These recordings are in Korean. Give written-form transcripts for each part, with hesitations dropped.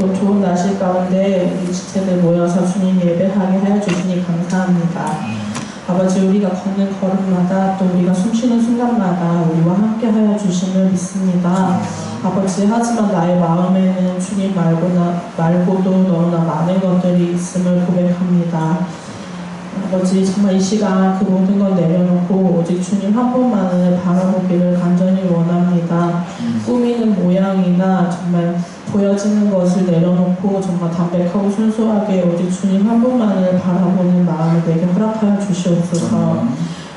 또 좋은 날씨 가운데 우리 지체들 모여서 주님 예배하게 하여 주시니 감사합니다. 아버지, 우리가 걷는 걸음마다 또 우리가 숨쉬는 순간마다 우리와 함께 하여 주심을 믿습니다. 아버지, 하지만 나의 마음에는 주님 말고도 너무나 많은 것들이 있음을 고백합니다. 아버지, 정말 이 시간 그 모든 걸 내려놓고 오직 주님 한 분만을 바라보기를 간절히 원합니다. 꾸미는 모양이나 정말 보여지는 것을 내려놓고 정말 담백하고 순수하게 오직 주님 한 분만을 바라보는 마음을 내게 허락하여 주시옵소서.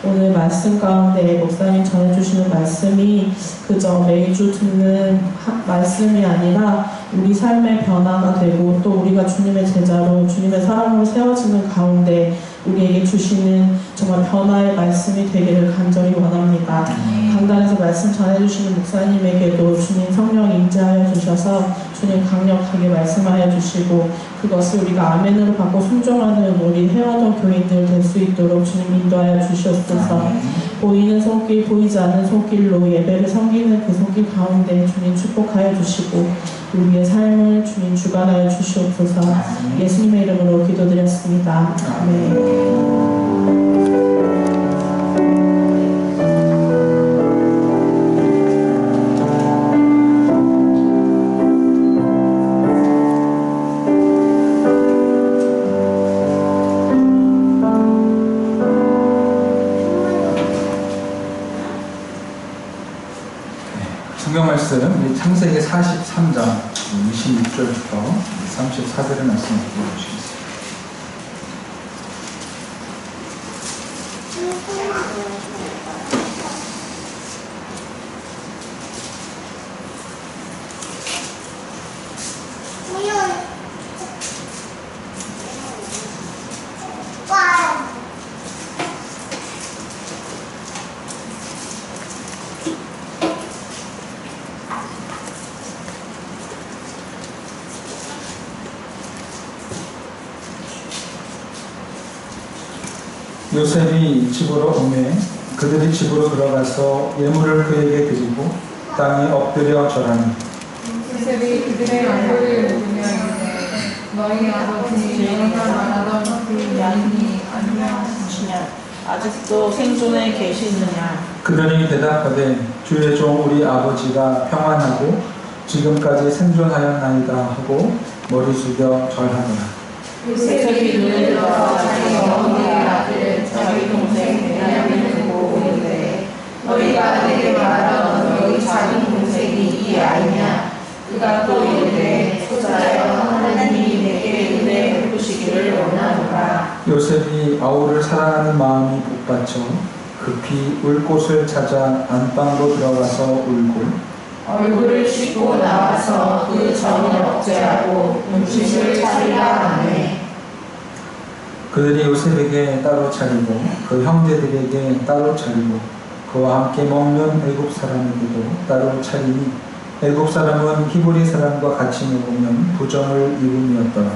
오늘 말씀 가운데 목사님 전해주시는 말씀이 그저 매주 듣는 말씀이 아니라 우리 삶의 변화가 되고 또 우리가 주님의 제자로 주님의 사랑으로 세워지는 가운데 우리에게 주시는 정말 변화의 말씀이 되기를 간절히 원합니다. 강단에서 말씀 전해주시는 목사님에게도 주님 성령 임재하여 주셔서 주님 강력하게 말씀하여 주시고 그것을 우리가 아멘으로 받고 순종하는 우리 해화동 교인들 될 수 있도록 주님 인도하여 주시옵소서. 보이는 손길 보이지 않는 손길로 예배를 섬기는 그 손길 가운데 주님 축복하여 주시고 우리의 삶을 주님 주관하여 주시옵소서. 예수님의 이름으로 기도드렸습니다. 아멘. 성경 말씀 창세기 43장 26절부터 34절의 말씀 읽어주시겠습니다. 요셉이 집으로 오매 그들이 집으로 들어가서 예물을 그에게 드리고 땅에 엎드려 절하니 요셉이 그들의 양보를 묻으며 이르되 너희 아버지 너희가 말하던 그 양이 안녕하시냐 아직도 생존해 계시느냐. 그들이 대답하되 주의 종 우리 아버지가 평안하고 지금까지 생존하였나이다 하고 머리 숙여 절하더라. 요셉이 눈을 들어 자기 어머니의 아들 자기 동생 베냐민을 보고 이르되 너희가 내게 말하던 너희 작은 동생이 이 아이냐. 그가 또 이르되 소자여 하나님이 내게 은혜 베푸시기를 원하노라. 요셉이 아우를 사랑하는 마음이 복받쳐 급히 울 곳을 찾아 안방으로 들어가서 울고 얼굴을 씻고 나와서 그 전을 억제하고 음식을 차리라 하네. 그들이 요셉에게 따로 차리고 그 형제들에게 따로 차리고 그와 함께 먹는 애굽 사람에게도 따로 차리니 애굽 사람은 히브리 사람과 같이 먹으면 부정을 입음이었더라.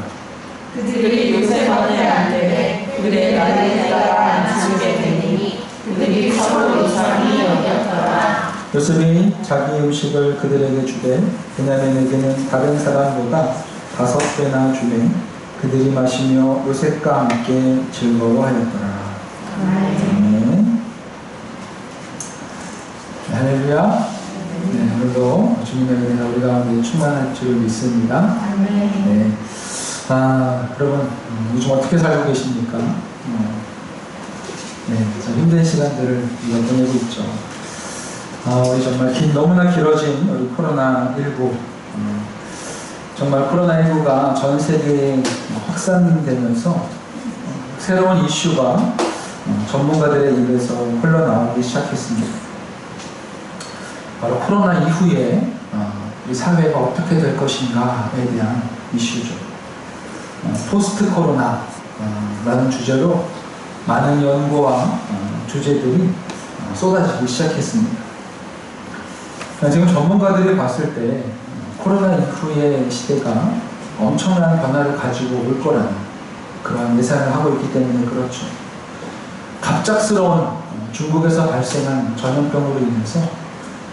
그들이 요셉 안에 앉되 그들의 나이에 따라 앉히게 되니 그들이 서로 이상히 여겼더라. 요셉이 자기 음식을 그들에게 주되 베냐민에게는 다른 사람보다 5배나 주되 그들이 마시며 요셉과 함께 즐거워하였더라. 아멘. 할렐루야. 네, 오늘도 주님의 은혜가 우리 가운데 충만할 줄 믿습니다. 네. 여러분 요즘 어떻게 살고 계십니까? 네, 참 힘든 시간들을 우리가 보내고 있죠. 우리 정말 너무나 길어진 우리 코로나19 정말 코로나19가 전 세계에 확산되면서 새로운 이슈가 전문가들의 입에서 흘러나오기 시작했습니다. 바로 코로나 이후에 우리 사회가 어떻게 될 것인가에 대한 이슈죠. 포스트 코로나라는 주제로 많은 연구와 주제들이 쏟아지기 시작했습니다. 지금 전문가들이 봤을 때 코로나 이후의 시대가 엄청난 변화를 가지고 올 거라는 그런 예상을 하고 있기 때문에 그렇죠. 갑작스러운 중국에서 발생한 전염병으로 인해서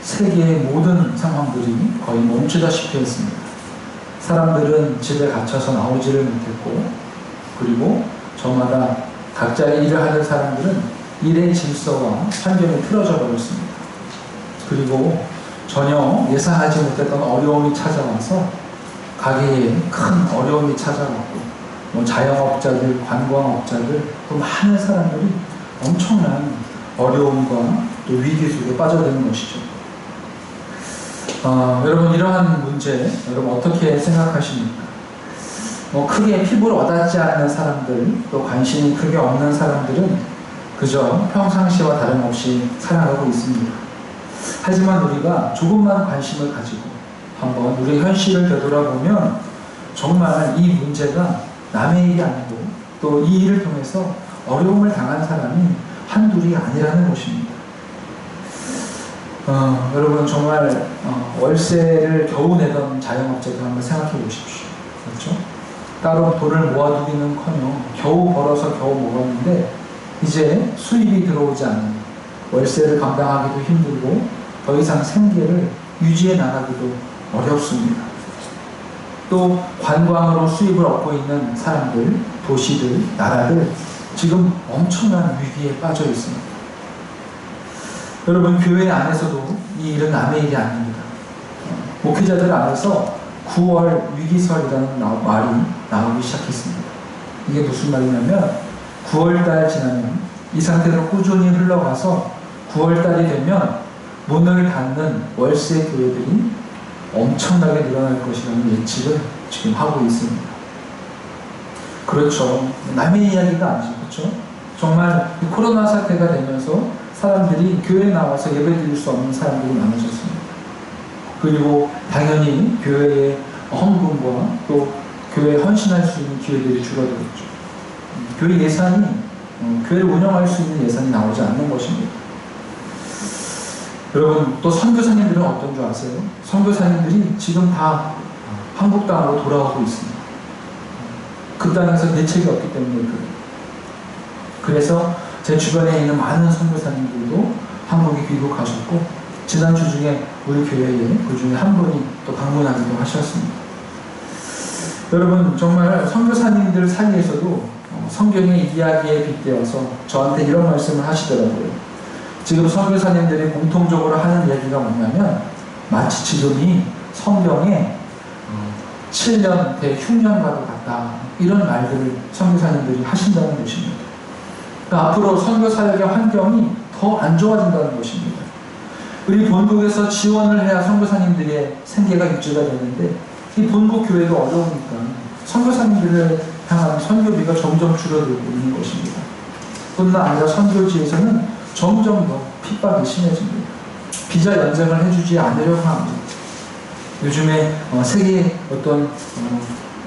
세계의 모든 상황들이 거의 멈추다시피 했습니다. 사람들은 집에 갇혀서 나오지를 못했고, 그리고 저마다 각자의 일을 하는 사람들은 일의 질서와 환경이 틀어져 버렸습니다. 그리고 전혀 예상하지 못했던 어려움이 찾아와서 가게에 큰 어려움이 찾아왔고, 자영업자들, 관광업자들, 또 많은 사람들이 엄청난 어려움과 또 위기 속에 빠져드는 것이죠. 여러분, 이러한 문제 여러분 어떻게 생각하십니까? 크게 피부를 와닿지 않는 사람들, 또 관심이 크게 없는 사람들은 그저 평상시와 다름없이 살아가고 있습니다. 하지만 우리가 조금만 관심을 가지고 한번 우리 현실을 되돌아보면 정말 이 문제가 남의 일이 아니고 또 이 일을 통해서 어려움을 당한 사람이 한둘이 아니라는 것입니다. 여러분, 정말 월세를 겨우 내던 자영업자들 한번 생각해 보십시오. 그렇죠? 따로 돈을 모아두기는커녕 겨우 벌어서 겨우 먹었는데 이제 수입이 들어오지 않는, 월세를 감당하기도 힘들고 더 이상 생계를 유지해 나가기도 어렵습니다. 또 관광으로 수입을 얻고 있는 사람들, 도시들, 나라들 지금 엄청난 위기에 빠져 있습니다. 여러분, 교회 안에서도 이 일은 남의 일이 아닙니다. 목회자들 안에서 9월 위기설이라는 말이 나오기 시작했습니다. 이게 무슨 말이냐면 9월달 지나면 이 상태로 꾸준히 흘러가서 9월달이 되면 문을 닫는 월세 교회들이 엄청나게 늘어날 것이라는 예측을 지금 하고 있습니다. 그렇죠. 남의 이야기가 아니죠. 그렇죠? 정말 코로나 사태가 되면서 사람들이 교회에 나와서 예배드릴 수 없는 사람들이 많아졌습니다. 그리고 당연히 교회의 헌금과 또 교회에 헌신할 수 있는 기회들이 줄어들었죠. 교회 예산이, 교회를 운영할 수 있는 예산이 나오지 않는 것입니다. 여러분, 또 선교사님들은 어떤 줄 아세요? 선교사님들이 지금 다 한국 땅으로 돌아오고 있습니다. 그 땅에서 대책이 없기 때문에 그래요. 그래서 제 주변에 있는 많은 선교사님들도 한국에 귀국하셨고, 지난주 중에 우리 교회에 그 중에 한 분이 또 방문하기도 하셨습니다. 여러분, 정말 선교사님들 사이에서도 성경의 이야기에 빗대어서 저한테 이런 말씀을 하시더라고요. 지금 선교사님들이 공통적으로 하는 얘기가 뭐냐면 마치 지금이 성경에 7년 대흉년과도 같다, 이런 말들을 선교사님들이 하신다는 것입니다. 그러니까 앞으로 선교 사역의 환경이 더 안 좋아진다는 것입니다. 우리 본국에서 지원을 해야 선교사님들의 생계가 유지가 되는데 이 본국 교회가 어려우니까 선교사님들을 향한 선교비가 점점 줄어들고 있는 것입니다. 뿐만 아니라 선교지에서는 점점 더 핍박이 심해집니다. 비자 연장을 해주지 않으려고 합니다. 요즘에 세계 어떤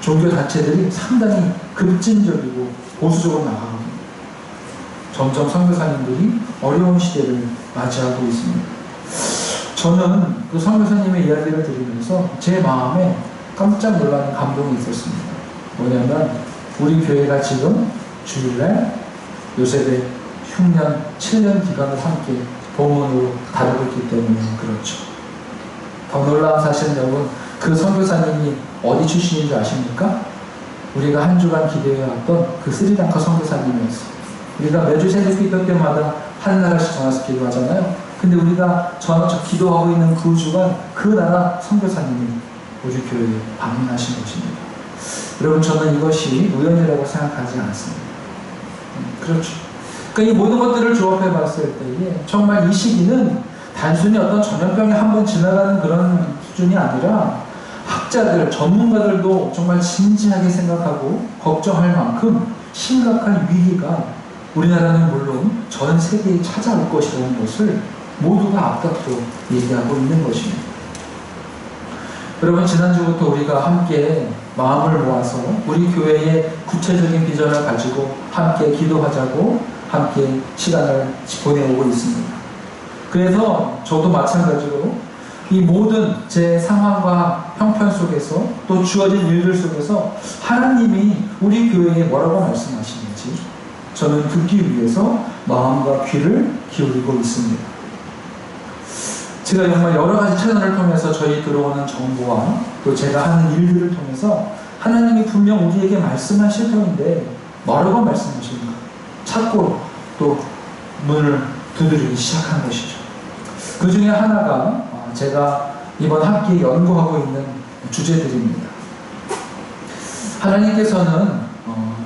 종교 단체들이 상당히 급진적이고 보수적으로 나가고 점점 선교사님들이 어려운 시대를 맞이하고 있습니다. 저는 그 선교사님의 이야기를 들으면서 제 마음에 깜짝 놀라는 감동이 있었습니다. 뭐냐면 우리 교회가 지금 주일날 요셉의 흉년 7년 기간을 함께 본문으로 다루고 있기 때문에 그렇죠. 더 놀라운 사실은 여러분, 그 선교사님이 어디 출신인 줄 아십니까? 우리가 한 주간 기대해왔던 그 스리랑카 선교사님이었어요. 우리가 매주 새벽 기도 때마다 한 나라씩 전화해서 기도하잖아요. 근데 우리가 기도하고 있는 그 주간 그 나라 선교사님이 우리 교회에 방문하신 것입니다. 여러분, 저는 이것이 우연이라고 생각하지 않습니다. 그렇죠. 그러니까 이 모든 것들을 조합해 봤을 때에 정말 이 시기는 단순히 어떤 전염병이 한번 지나가는 그런 수준이 아니라 학자들, 전문가들도 정말 진지하게 생각하고 걱정할 만큼 심각한 위기가 우리나라는 물론 전 세계에 찾아올 것이라는 것을 모두가 앞다투어 얘기하고 있는 것입니다. 여러분, 지난주부터 우리가 함께 마음을 모아서 우리 교회의 구체적인 비전을 가지고 함께 기도하자고 함께 시간을 보내오고 있습니다. 그래서 저도 마찬가지로 이 모든 제 상황과 형편 속에서 또 주어진 일들 속에서 하나님이 우리 교회에 뭐라고 말씀하시는지 저는 듣기 위해서 마음과 귀를 기울이고 있습니다. 제가 정말 여러 가지 채널을 통해서 저희 들어오는 정보와 또 제가 하는 일들을 통해서 하나님이 분명 우리에게 말씀하실 터인데 뭐라고 말씀하십니까? 찾고 또 문을 두드리기 시작한 것이죠. 그 중에 하나가 제가 이번 학기에 연구하고 있는 주제들입니다. 하나님께서는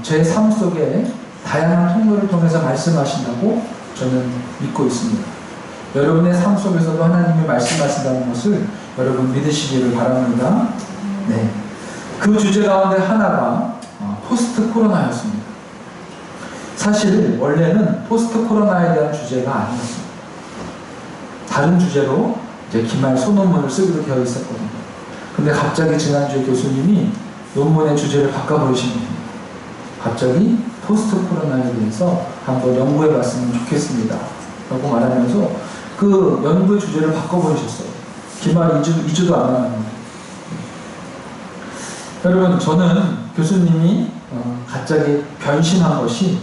제 삶 속에 다양한 통로를 통해서 말씀하신다고 저는 믿고 있습니다. 여러분의 삶 속에서도 하나님이 말씀하신다는 것을 여러분 믿으시기를 바랍니다. 네. 그 주제 가운데 하나가 포스트 코로나였습니다. 사실 원래는 포스트 코로나에 대한 주제가 아니었습니다. 다른 주제로 이제 기말 소논문을 쓰기로 되어 있었거든요. 근데 갑자기 지난주에 교수님이 논문의 주제를 바꿔버리신 겁니다. 갑자기 포스트 코로나에 대해서 한번 연구해 봤으면 좋겠습니다 라고 말하면서 그 연구의 주제를 바꿔버리셨어요. 기말 2주도 안 남았는데. 여러분, 저는 교수님이 갑자기 변심한 것이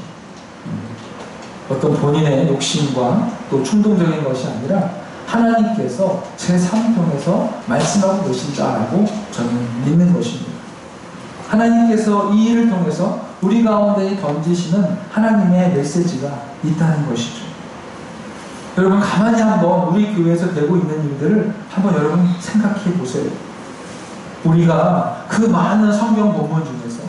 어떤 본인의 욕심과 또 충동적인 것이 아니라 하나님께서 제 삶 통해서 말씀하고 계신다라고 저는 믿는 것입니다. 하나님께서 이 일을 통해서 우리 가운데 던지시는 하나님의 메시지가 있다는 것이죠. 여러분, 가만히 한번 우리 교회에서 되고 있는 일들을 한번 여러분 생각해 보세요. 우리가 그 많은 성경 본문 중에서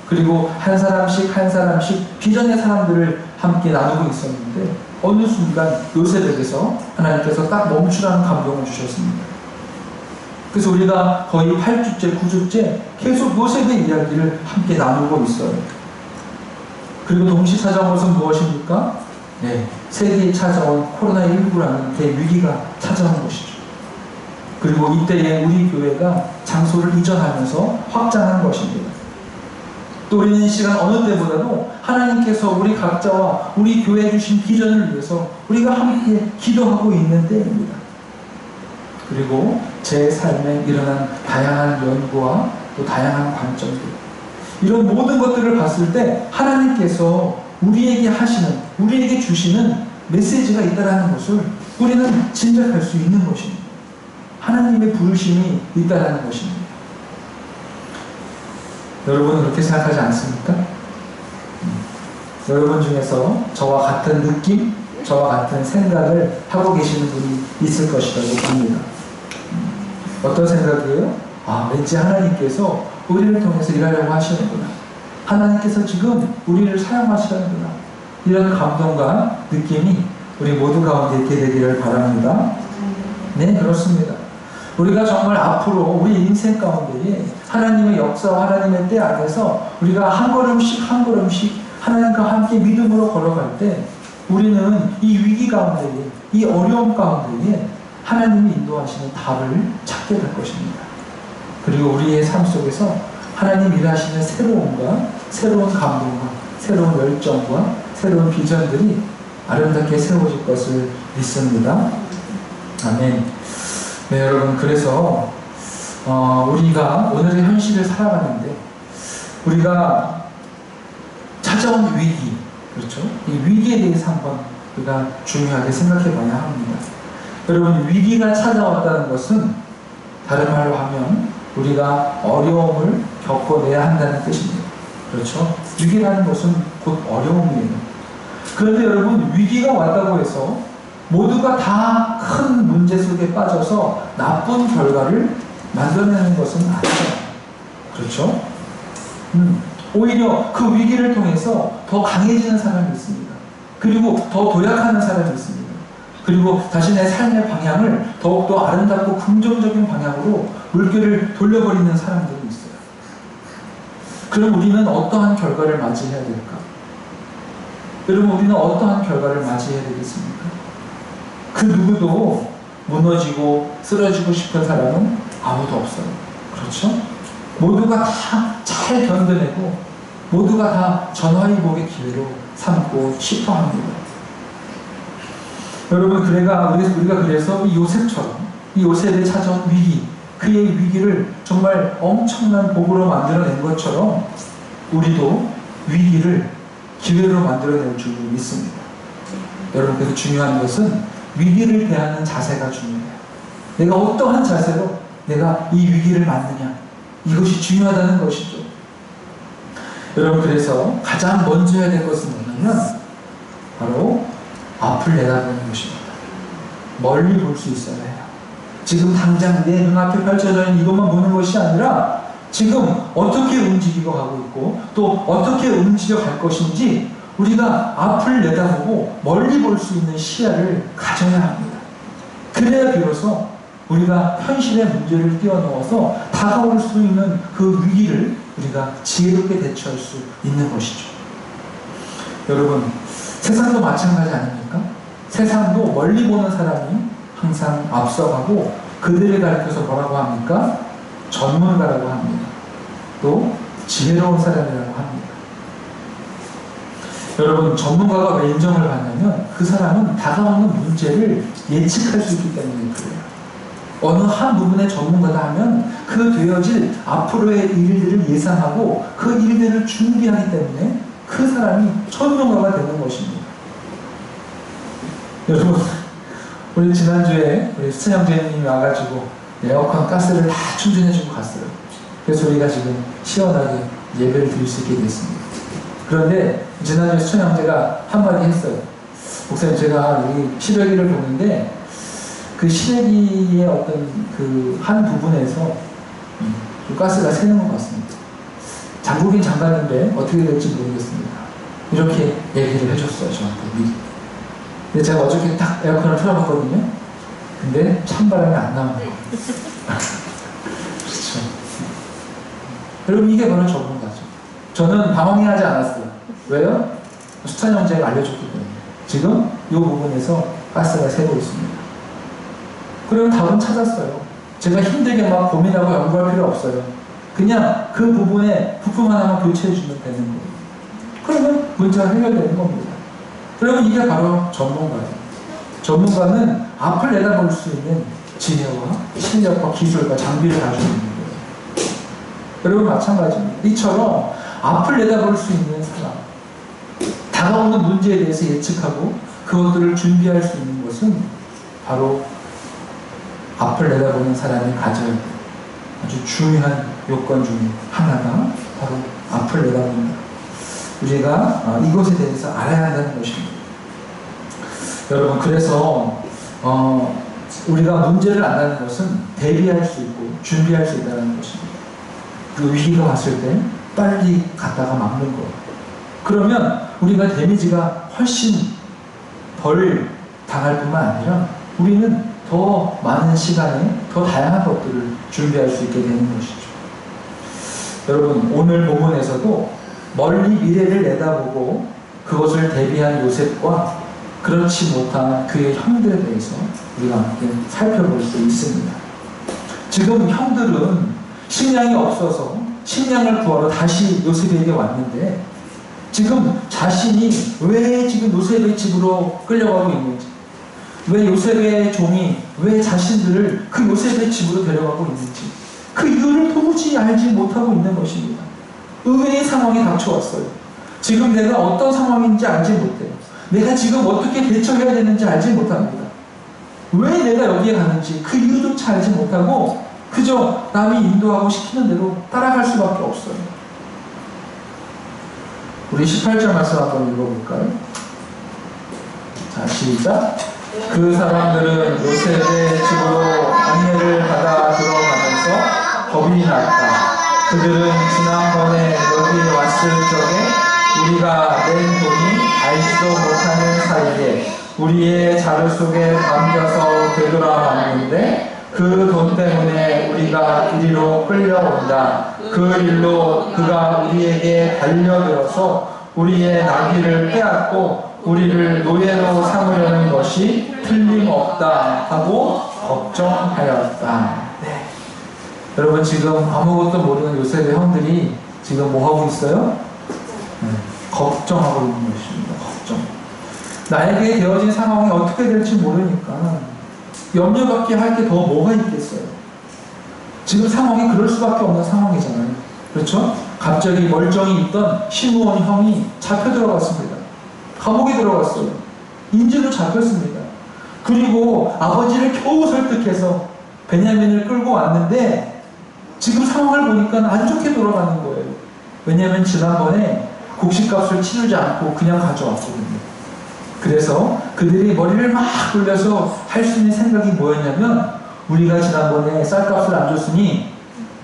그리고 한 사람씩 비전의 사람들을 함께 나누고 있었는데 어느 순간 요셉에게서 하나님께서 딱 멈추라는 감동을 주셨습니다. 그래서 우리가 거의 8주째, 9주째 계속 요셉의 이야기를 함께 나누고 있어요. 그리고 동시 찾아온 것은 무엇입니까? 네, 세계에 찾아온 코로나19라는 대위기가 찾아온 것이죠. 그리고 이때에 우리 교회가 장소를 이전하면서 확장한 것입니다. 또 우리는 이 시간 어느 때보다도 하나님께서 우리 각자와 우리 교회에 주신 비전을 위해서 우리가 함께 기도하고 있는 때입니다. 그리고 제 삶에 일어난 다양한 연구와 또 다양한 관점들, 이런 모든 것들을 봤을 때 하나님께서 우리에게 하시는, 우리에게 주시는 메시지가 있다는 것을 우리는 짐작할 수 있는 것입니다. 하나님의 부르심이 있다는 것입니다. 여러분은 그렇게 생각하지 않습니까? 여러분 중에서 저와 같은 느낌, 저와 같은 생각을 하고 계시는 분이 있을 것이라고 봅니다. 어떤 생각이에요? 왠지 하나님께서 우리를 통해서 일하려고 하시는구나. 하나님께서 지금 우리를 사용하시는구나. 이런 감동과 느낌이 우리 모두 가운데 있게 되기를 바랍니다. 네, 그렇습니다. 우리가 정말 앞으로 우리 인생 가운데에 하나님의 역사와 하나님의 때 안에서 우리가 한 걸음씩 하나님과 함께 믿음으로 걸어갈 때 우리는 이 위기 가운데에, 이 어려움 가운데에 하나님이 인도하시는 답을 찾게 될 것입니다. 그리고 우리의 삶 속에서 하나님 일하시는 새로운 감동과 새로운 열정과 새로운 비전들이 아름답게 세워질 것을 믿습니다. 아멘. 네, 여러분, 그래서 우리가 오늘의 현실을 살아가는데 우리가 찾아온 위기, 그렇죠? 이 위기에 대해서 한번 우리가 중요하게 생각해 봐야 합니다. 여러분, 위기가 찾아왔다는 것은 다른 말로 하면 우리가 어려움을 겪어내야 한다는 뜻입니다. 그렇죠? 위기라는 것은 곧 어려움이에요. 그런데 여러분, 위기가 왔다고 해서 모두가 다 큰 문제 속에 빠져서 나쁜 결과를 만들어내는 것은 아니죠. 그렇죠? 오히려 그 위기를 통해서 더 강해지는 사람이 있습니다. 그리고 더 도약하는 사람이 있습니다. 그리고 자신의 삶의 방향을 더욱더 아름답고 긍정적인 방향으로 물결을 돌려버리는 사람들이 있어요. 그럼 우리는 어떠한 결과를 맞이해야 될까? 여러분, 우리는 어떠한 결과를 맞이해야 되겠습니까? 그 누구도 무너지고 쓰러지고 싶은 사람은 아무도 없어요. 그렇죠? 모두가 다 잘 견뎌내고 모두가 다 전화위복의 기회로 삼고 싶어 합니다. 여러분, 우리가 그래서 이 요셉처럼 이 요셉에 찾아온 위기, 그의 위기를 정말 엄청난 복으로 만들어낸 것처럼 우리도 위기를 기회로 만들어낼 줄 믿습니다. 여러분, 그래서 중요한 것은 위기를 대하는 자세가 중요해요. 내가 어떠한 자세로 내가 이 위기를 맞느냐, 이것이 중요하다는 것이죠. 여러분, 그래서 가장 먼저 해야 될 것은 뭐냐면 바로 앞을 내다보는 것입니다. 멀리 볼 수 있어야 해요. 지금 당장 내 눈앞에 펼쳐져 있는 이것만 보는 것이 아니라 지금 어떻게 움직이고 가고 있고 또 어떻게 움직여 갈 것인지 우리가 앞을 내다보고 멀리 볼 수 있는 시야를 가져야 합니다. 그래야 비로소 우리가 현실의 문제를 뛰어넘어서 다가올 수 있는 그 위기를 우리가 지혜롭게 대처할 수 있는 것이죠. 여러분, 세상도 마찬가지 아닙니까? 세상도 멀리 보는 사람이 항상 앞서가고 그들을 가리켜서 뭐라고 합니까? 전문가라고 합니다. 또 지혜로운 사람이라고 합니다. 여러분, 전문가가 왜 인정을 받냐면 그 사람은 다가오는 문제를 예측할 수 있기 때문에 그래요. 어느 한 부분의 전문가다 하면 그 되어질 앞으로의 일들을 예상하고 그 일들을 준비하기 때문에 그 사람이 전문가가 되는 것입니다. 여러분, 우리 지난주에 우리 수찬 형제님이 와가지고 에어컨 가스를 다 충전해주고 갔어요. 그래서 우리가 지금 시원하게 예배를 드릴 수 있게 됐습니다. 그런데 지난주에 수찬 형제가 한마디 했어요. 목사님, 제가 여기 시래기를 보는데 그 시래기의 어떤 그 한 부분에서 가스가 새는 것 같습니다. 장국인 장관인데 어떻게 될지 모르겠습니다. 이렇게 얘기를 해줬어요, 저한테 미리. 근데 제가 어저께 딱 에어컨을 틀어봤거든요. 근데 찬바람이 안 나오는 거예요. 그렇죠. 여러분, 이게 바로 전문가죠. 저는 방황하지 않았어요. 왜요? 수찬 형제가 알려줬기 때문에. 지금 이 부분에서 가스가 새고 있습니다. 그리고 답은 찾았어요. 제가 힘들게 막 고민하고 연구할 필요 없어요. 그냥 그 부분에 부품 하나만 교체해주면 되는 거예요. 그러면 문제가 해결되는 겁니다. 여러분, 이게 바로 전문가예요. 전문가는 앞을 내다볼 수 있는 지혜와 실력과 기술과 장비를 가지고 있는 거예요. 여러분, 마찬가지입니다. 이처럼 앞을 내다볼 수 있는 사람, 다가오는 문제에 대해서 예측하고 그것들을 준비할 수 있는 것은 바로 앞을 내다보는 사람이 가져야 될 아주 중요한 요건 중에 하나가 바로 앞을 내다본다. 우리가 이것에 대해서 알아야 한다는 것입니다. 여러분, 그래서 우리가 문제를 안다는 것은 대비할 수 있고 준비할 수 있다는 것입니다. 그 위기가 왔을 때 빨리 갔다가 막는 거. 그러면 우리가 데미지가 훨씬 덜 당할 뿐만 아니라 우리는 더 많은 시간에 더 다양한 것들을 준비할 수 있게 되는 것이죠. 여러분, 오늘 본문에서도 멀리 미래를 내다보고 그것을 대비한 요셉과 그렇지 못한 그의 형들에 대해서 우리가 함께 살펴볼 수 있습니다. 지금 형들은 식량이 없어서 식량을 구하러 다시 요셉에게 왔는데 지금 자신이 왜 지금 요셉의 집으로 끌려가고 있는지, 왜 요셉의 종이 왜 자신들을 그 요셉의 집으로 데려가고 있는지 그 이유를 도무지 알지 못하고 있는 것입니다. 의외의 상황이 닥쳐왔어요. 지금 내가 어떤 상황인지 알지 못해요. 내가 지금 어떻게 대처해야 되는지 알지 못합니다. 왜 내가 여기에 가는지 그 이유조차 알지 못하고 그저 남이 인도하고 시키는 대로 따라갈 수밖에 없어요. 우리 18절 말씀 한번 읽어볼까요? 자, 시작. 그 사람들은 요셉의 집으로 안내를 받아 들어가면서 겁이 났다. 그들은 지난번에 여기 왔을 적에 우리가 낸 돈이 알지도 못하는 사이에 우리의 자루 속에 담겨서 되돌아왔는데 그 돈 때문에 우리가 이리로 끌려온다. 그 일로 그가 우리에게 달려들어서 우리의 나귀를 빼앗고 우리를 노예로 삼으려는 것이 틀림없다 하고 걱정하였다. 네. 여러분, 지금 아무것도 모르는 요셉의 형들이 지금 뭐하고 있어요? 걱정하고 있는 것입니다. 걱정. 나에게 되어진 상황이 어떻게 될지 모르니까 염려밖에 할 게 더 뭐가 있겠어요? 지금 상황이 그럴 수밖에 없는 상황이잖아요. 그렇죠? 갑자기 멀쩡히 있던 시므온 형이 잡혀 들어갔습니다. 감옥에 들어갔어요. 인질로 잡혔습니다. 그리고 아버지를 겨우 설득해서 베냐민을 끌고 왔는데 지금 상황을 보니까 안 좋게 돌아가는 거예요. 왜냐하면 지난번에 곡식값을 치르지 않고 그냥 가져왔거든요. 그래서 그들이 머리를 막 굴려서 할 수 있는 생각이 뭐였냐면, 우리가 지난번에 쌀값을 안 줬으니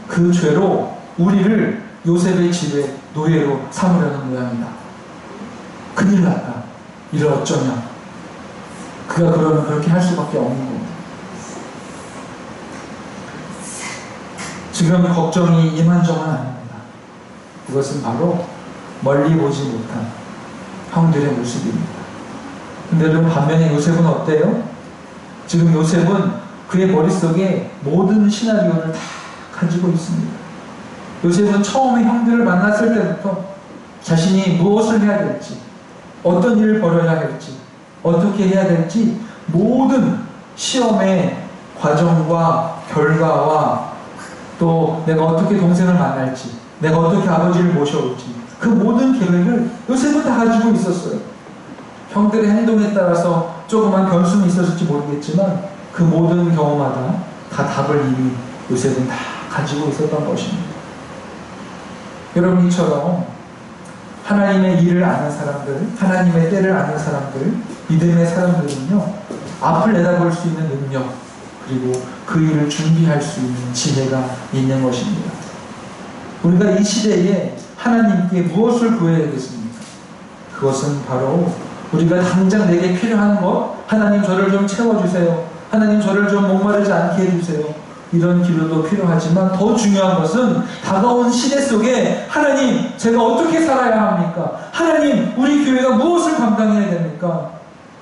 그 죄로 우리를 요셉의 집에 노예로 삼으려는 모양이다. 큰일 났다. 이를 어쩌냐. 그가 그러면 그렇게 할 수밖에 없는 겁니다. 지금 걱정이 이만저만 아닙니다. 그것은 바로 멀리 보지 못한 형들의 모습입니다. 근데 여러분, 반면에 요셉은 어때요? 지금 요셉은 그의 머릿속에 모든 시나리오를 다 가지고 있습니다. 요셉은 처음에 형들을 만났을 때부터 자신이 무엇을 해야 될지, 어떤 일을 벌여야 할지, 어떻게 해야 될지 모든 시험의 과정과 결과와 또 내가 어떻게 동생을 만날지, 내가 어떻게 아버지를 모셔올지, 그 모든 계획을 요셉은 다 가지고 있었어요. 형들의 행동에 따라서 조그만 변수는 있었을지 모르겠지만 그 모든 경우마다 다 답을 이미 요셉은 다 가지고 있었던 것입니다. 여러분, 이처럼 하나님의 일을 아는 사람들, 하나님의 때를 아는 사람들, 믿음의 사람들은요, 앞을 내다볼 수 있는 능력, 그리고 그 일을 준비할 수 있는 지혜가 있는 것입니다. 우리가 이 시대에 하나님께 무엇을 구해야겠습니까? 그것은 바로 우리가 당장 내게 필요한 것, 하나님 저를 좀 채워주세요, 하나님 저를 좀 목마르지 않게 해주세요, 이런 기도도 필요하지만 더 중요한 것은 다가온 시대 속에 하나님 제가 어떻게 살아야 합니까? 하나님 우리 교회가 무엇을 감당해야 됩니까?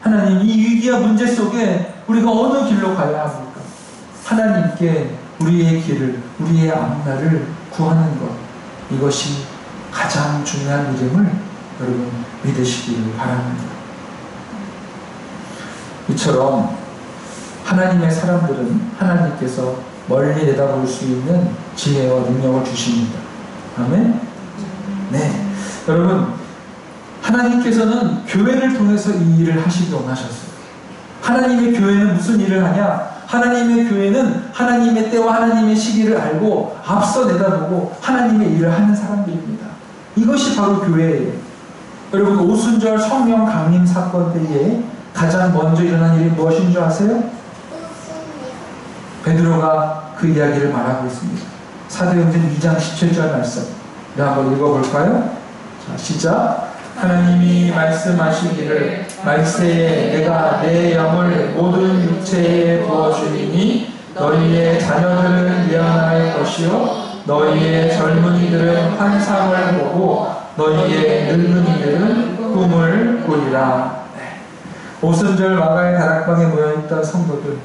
하나님 이 위기와 문제 속에 우리가 어느 길로 가야 합니까? 하나님께 우리의 길을, 우리의 앞날을 구하는 것, 이것이 가장 중요한 일임을 여러분 믿으시기를 바랍니다. 이처럼 하나님의 사람들은 하나님께서 멀리 내다볼 수 있는 지혜와 능력을 주십니다. 아멘? 네. 여러분, 하나님께서는 교회를 통해서 이 일을 하시기 원하셨어요. 하나님의 교회는 무슨 일을 하냐? 하나님의 교회는 하나님의 때와 하나님의 시기를 알고 앞서 내다보고 하나님의 일을 하는 사람들입니다. 이것이 바로 교회예요. 여러분, 오순절 성령 강림 사건 때에 가장 먼저 일어난 일이 무엇인 줄 아세요? 베드로가 그 이야기를 말하고 있습니다. 사도행전 2장 17절 말씀. 한번 읽어볼까요? 자, 시작. 하나님이 말씀하시기를 말세에 내가 내 영을 모든 육체에 부어주리니 너희의 자녀들은 예언할 것이요 너희의 젊은이들은 환상을 보고 너희의 늙은이들은 꿈을 꾸리라. 오순절 마가의 다락방에 모여있던 성도들,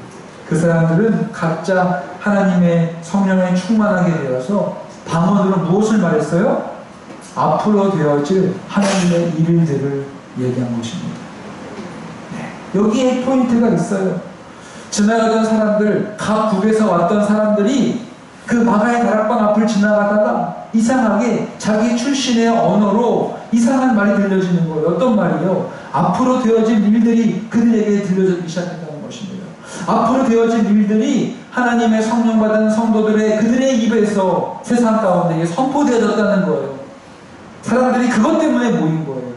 그 사람들은 각자 하나님의 성령에 충만하게 되어서 방언으로 무엇을 말했어요? 앞으로 되어질 하나님의 일들을 얘기한 것입니다. 네. 여기에 포인트가 있어요. 지나가던 사람들, 각 국에서 왔던 사람들이 그 마가의 다락방 앞을 지나가다가 이상하게 자기 출신의 언어로 이상한 말이 들려지는 거예요. 어떤 말이요? 앞으로 되어질 일들이 그들에게 들려지기 시작했다는 것입니다. 앞으로 되어질 일들이 하나님의 성령 받은 성도들의 그들의 입에서 세상 가운데 선포되어졌다는 거예요. 사람들이 그것 때문에 모인 거예요.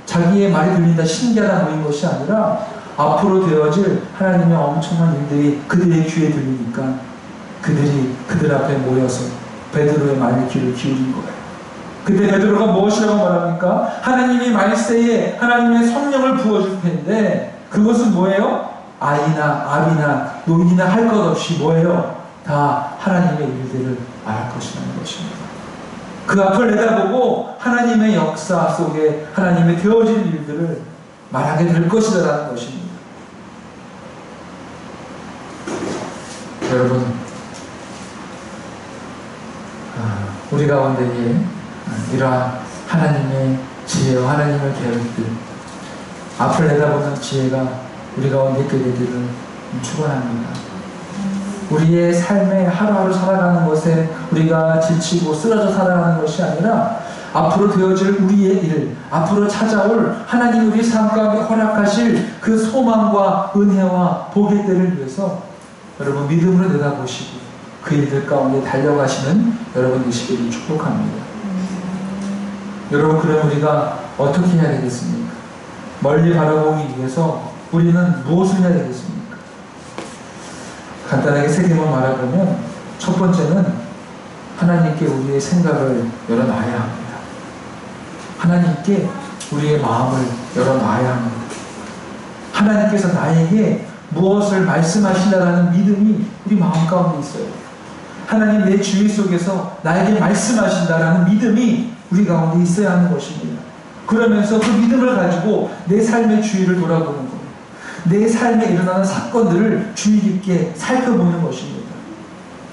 자기의 말이 들린다 신기하다 모인 것이 아니라 앞으로 되어질 하나님의 엄청난 일들이 그들의 귀에 들리니까 그들이 그들 앞에 모여서 베드로의 말에 귀를 기울인 거예요. 그때 베드로가 무엇이라고 말합니까? 하나님이 말세에 하나님의 성령을 부어줄 텐데 그것은 뭐예요? 아이나 아비나 노인이나 할 것 없이 뭐예요? 다 하나님의 일들을 말할 것이라는 것입니다. 그 앞을 내다보고 하나님의 역사 속에 하나님의 되어진 일들을 말하게 될 것이라는 것입니다. 여러분, 우리 가운데에 이러한 하나님의 지혜와 하나님의 계획들, 앞을 내다보는 지혜가 우리 가운데 있게 되기를 축원합니다. 우리의 삶에 하루하루 살아가는 것에 우리가 지치고 쓰러져 살아가는 것이 아니라 앞으로 되어질 우리의 일, 앞으로 찾아올 하나님 우리 삶 가운데 허락하실 그 소망과 은혜와 복의 때를 위해서 여러분 믿음으로 내다보시고 그 일들 가운데 달려가시는 여러분 되시기를 축복합니다. 여러분, 그럼 우리가 어떻게 해야 되겠습니까? 멀리 바라보기 위해서 우리는 무엇을 해야 되겠습니까? 간단하게 세 개만 말해보면, 첫 번째는 하나님께 우리의 생각을 열어놔야 합니다. 하나님께 우리의 마음을 열어놔야 합니다. 하나님께서 나에게 무엇을 말씀하신다라는 믿음이 우리 마음 가운데 있어요. 하나님, 내 주위 속에서 나에게 말씀하신다라는 믿음이 우리 가운데 있어야 하는 것입니다. 그러면서 그 믿음을 가지고 내 삶의 주위를 돌아보는 거예요. 내 삶에 일어나는 사건들을 주의 깊게 살펴보는 것입니다.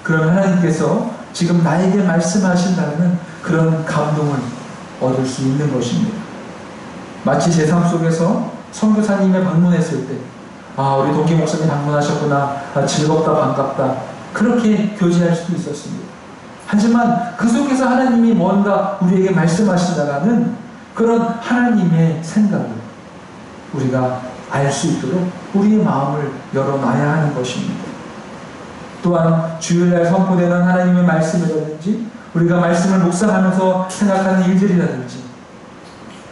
그러면 하나님께서 지금 나에게 말씀하신다는 그런 감동을 얻을 수 있는 것입니다. 마치 제 삶 속에서 선교사님의 방문했을 때, 우리 동기 목사님 방문하셨구나, 즐겁다, 반갑다, 그렇게 교제할 수도 있었습니다. 하지만 그 속에서 하나님이 뭔가 우리에게 말씀하신다는 그런 하나님의 생각을 우리가 알 수 있도록 우리의 마음을 열어놔야 하는 것입니다. 또한 주일날 선포되는 하나님의 말씀이라든지 우리가 말씀을 묵상하면서 생각하는 일들이라든지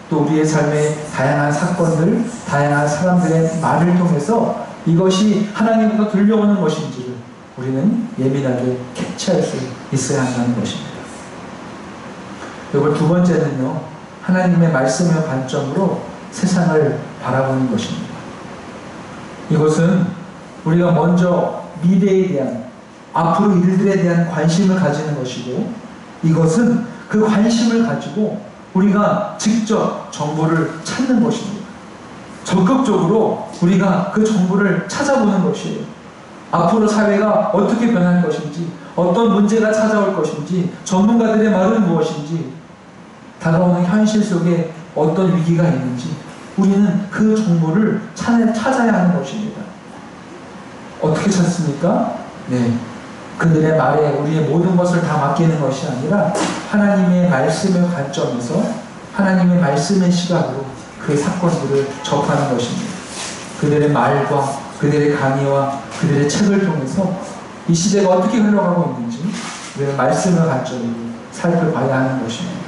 또 우리의 삶의 다양한 사건들, 다양한 사람들의 말을 통해서 이것이 하나님으로부터 들려오는 것인지를 우리는 예민하게 캐치할 수 있어야 한다는 것입니다. 그리고 두 번째는요, 하나님의 말씀의 관점으로 세상을 바라보는 것입니다. 이것은 우리가 먼저 미래에 대한, 앞으로 일들에 대한 관심을 가지는 것이고, 이것은 그 관심을 가지고 우리가 직접 정보를 찾는 것입니다. 적극적으로 우리가 그 정보를 찾아보는 것이에요. 앞으로 사회가 어떻게 변할 것인지, 어떤 문제가 찾아올 것인지, 전문가들의 말은 무엇인지, 다가오는 현실 속에 어떤 위기가 있는지 우리는 그 정보를 찾아야 하는 것입니다. 어떻게 찾습니까? 네, 그들의 말에 우리의 모든 것을 다 맡기는 것이 아니라 하나님의 말씀의 관점에서 하나님의 말씀의 시각으로 그 사건들을 접하는 것입니다. 그들의 말과 그들의 강의와 그들의 책을 통해서 이 시대가 어떻게 흘러가고 있는지 우리는 말씀의 관점으로 살펴봐야 하는 것입니다.